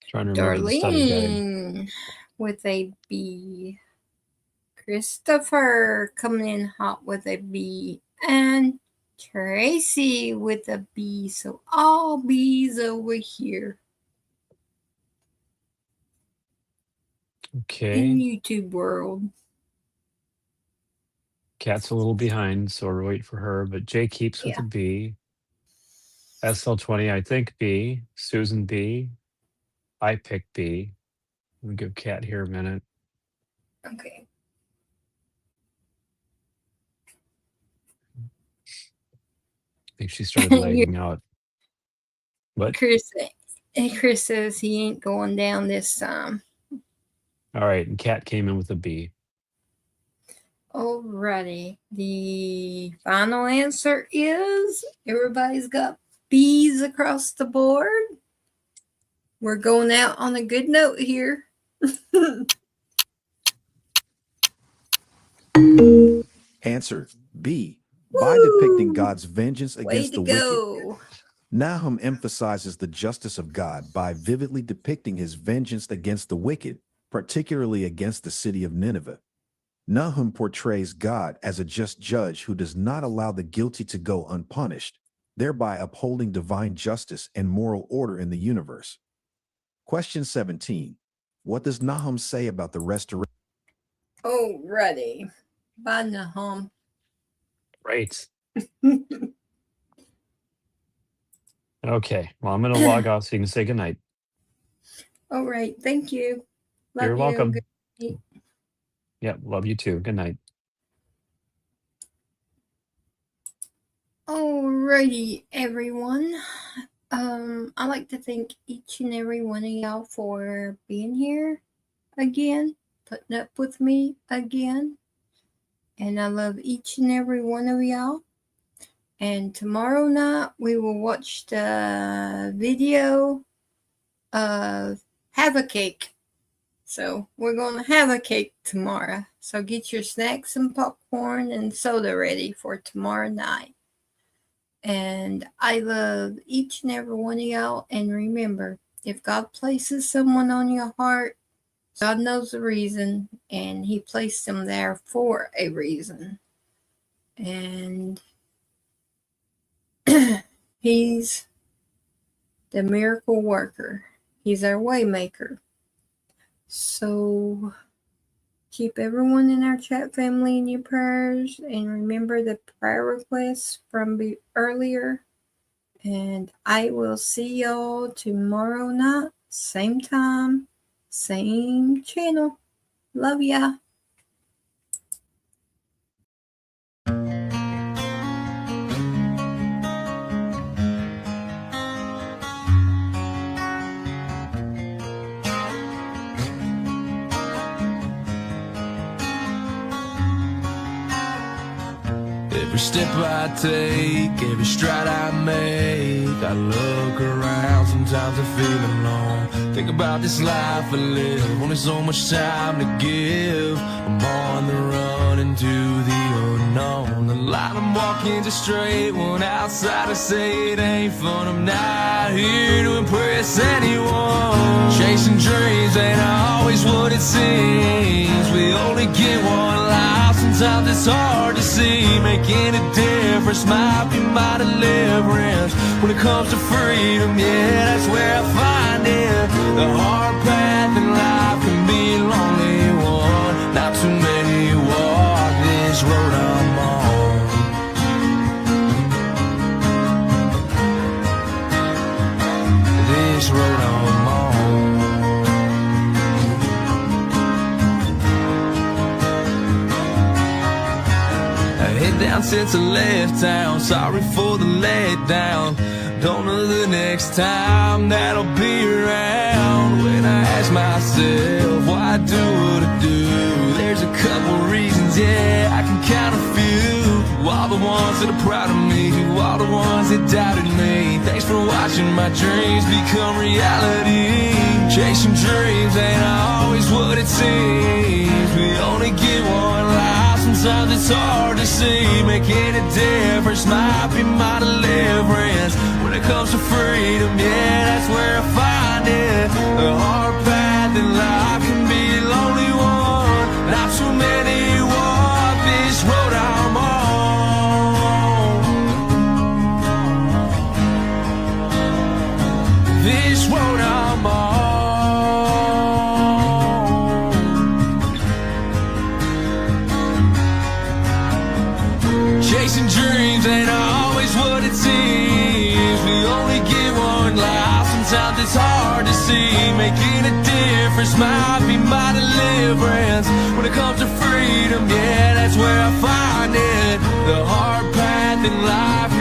Speaker 10: Trying to remember the study guide.
Speaker 3: Darlene with a B. Christopher coming in hot with a B And Tracy with a B. So all B's over here
Speaker 10: Okay.
Speaker 3: in YouTube world.
Speaker 10: Kat's a little behind, so we'll wait for her. But Jay keeps with
Speaker 3: Yeah.
Speaker 10: a B. SL20, I think B. Susan B. I pick B. We'll give Kat here a minute.
Speaker 3: Okay.
Speaker 10: I think she started lagging out. What?
Speaker 3: Chris says he ain't going down this time.
Speaker 10: All right, and Kat came in with a B.
Speaker 3: Alrighty. The final answer is everybody's got B's across the board. We're going out on a good note here.
Speaker 9: Answer B. By depicting God's vengeance
Speaker 3: Way
Speaker 9: against
Speaker 3: to
Speaker 9: the wicked,
Speaker 3: go.
Speaker 9: Nahum emphasizes the justice of God by vividly depicting his vengeance against the wicked, particularly against the city of Nineveh. Nahum portrays God as a just judge who does not allow the guilty to go unpunished, thereby upholding divine justice and moral order in the universe. Question 17. What does Nahum say about the restoration?
Speaker 3: Alrighty. Bye, Nahum.
Speaker 10: Right. Okay. Well, I'm going to log off so you can say goodnight.
Speaker 3: All right. Thank you. Love
Speaker 10: You're
Speaker 3: you.
Speaker 10: welcome.
Speaker 3: Good night.
Speaker 10: Yep. Love you too. Good night.
Speaker 3: Alrighty, everyone. I'd like to thank each and every one of y'all for being here again, putting up with me again. And I love each and every one of y'all. And tomorrow night, we will watch the video of Have a Cake. So we're going to have a cake tomorrow. So get your snacks and popcorn and soda ready for tomorrow night. And I love each and every one of y'all. And remember, if God places someone on your heart, God knows the reason, and he placed them there for a reason. And he's the miracle worker. He's our way maker. So keep everyone in our chat family in your prayers, and remember the prayer requests from earlier. And I will see y'all tomorrow night, same time, same channel. Love ya.
Speaker 1: Every step I take, every stride I make, I look around, sometimes I feel alone. Think about this life I live, only so much time to give. I'm on the run into the unknown. The line I'm walking's a straight one, outside I say it ain't fun. I'm not here to impress anyone. Chasing dreams ain't always what it seems. We only get one life, sometimes it's hard to see. Making a difference might be my deliverance. When it comes to freedom, yeah, that's where I find it. The hard path in life can be a lonely one. Not too many walk this road I'm on. This road I'm on. Head down since I left town, sorry for the letdown. Don't know the next time that I'll be around. When I ask myself why I do what I do, there's a couple reasons, yeah, I can count a few. To all the ones that are proud of me, to all the ones that doubted me, thanks for watching my dreams become reality. Chasing dreams ain't always what it seems. We only get one life, sometimes it's hard to see. Making a difference might be my deliverance. When it comes to freedom, yeah, that's where I find it. The hard path in life can be a lonely one. Not too many walk this road I'm on. Chasing dreams ain't always what it seems. We only get one life, sometimes it's hard to see. Making a difference might be my deliverance. When it comes to freedom, yeah, that's where I find it. The hard path in life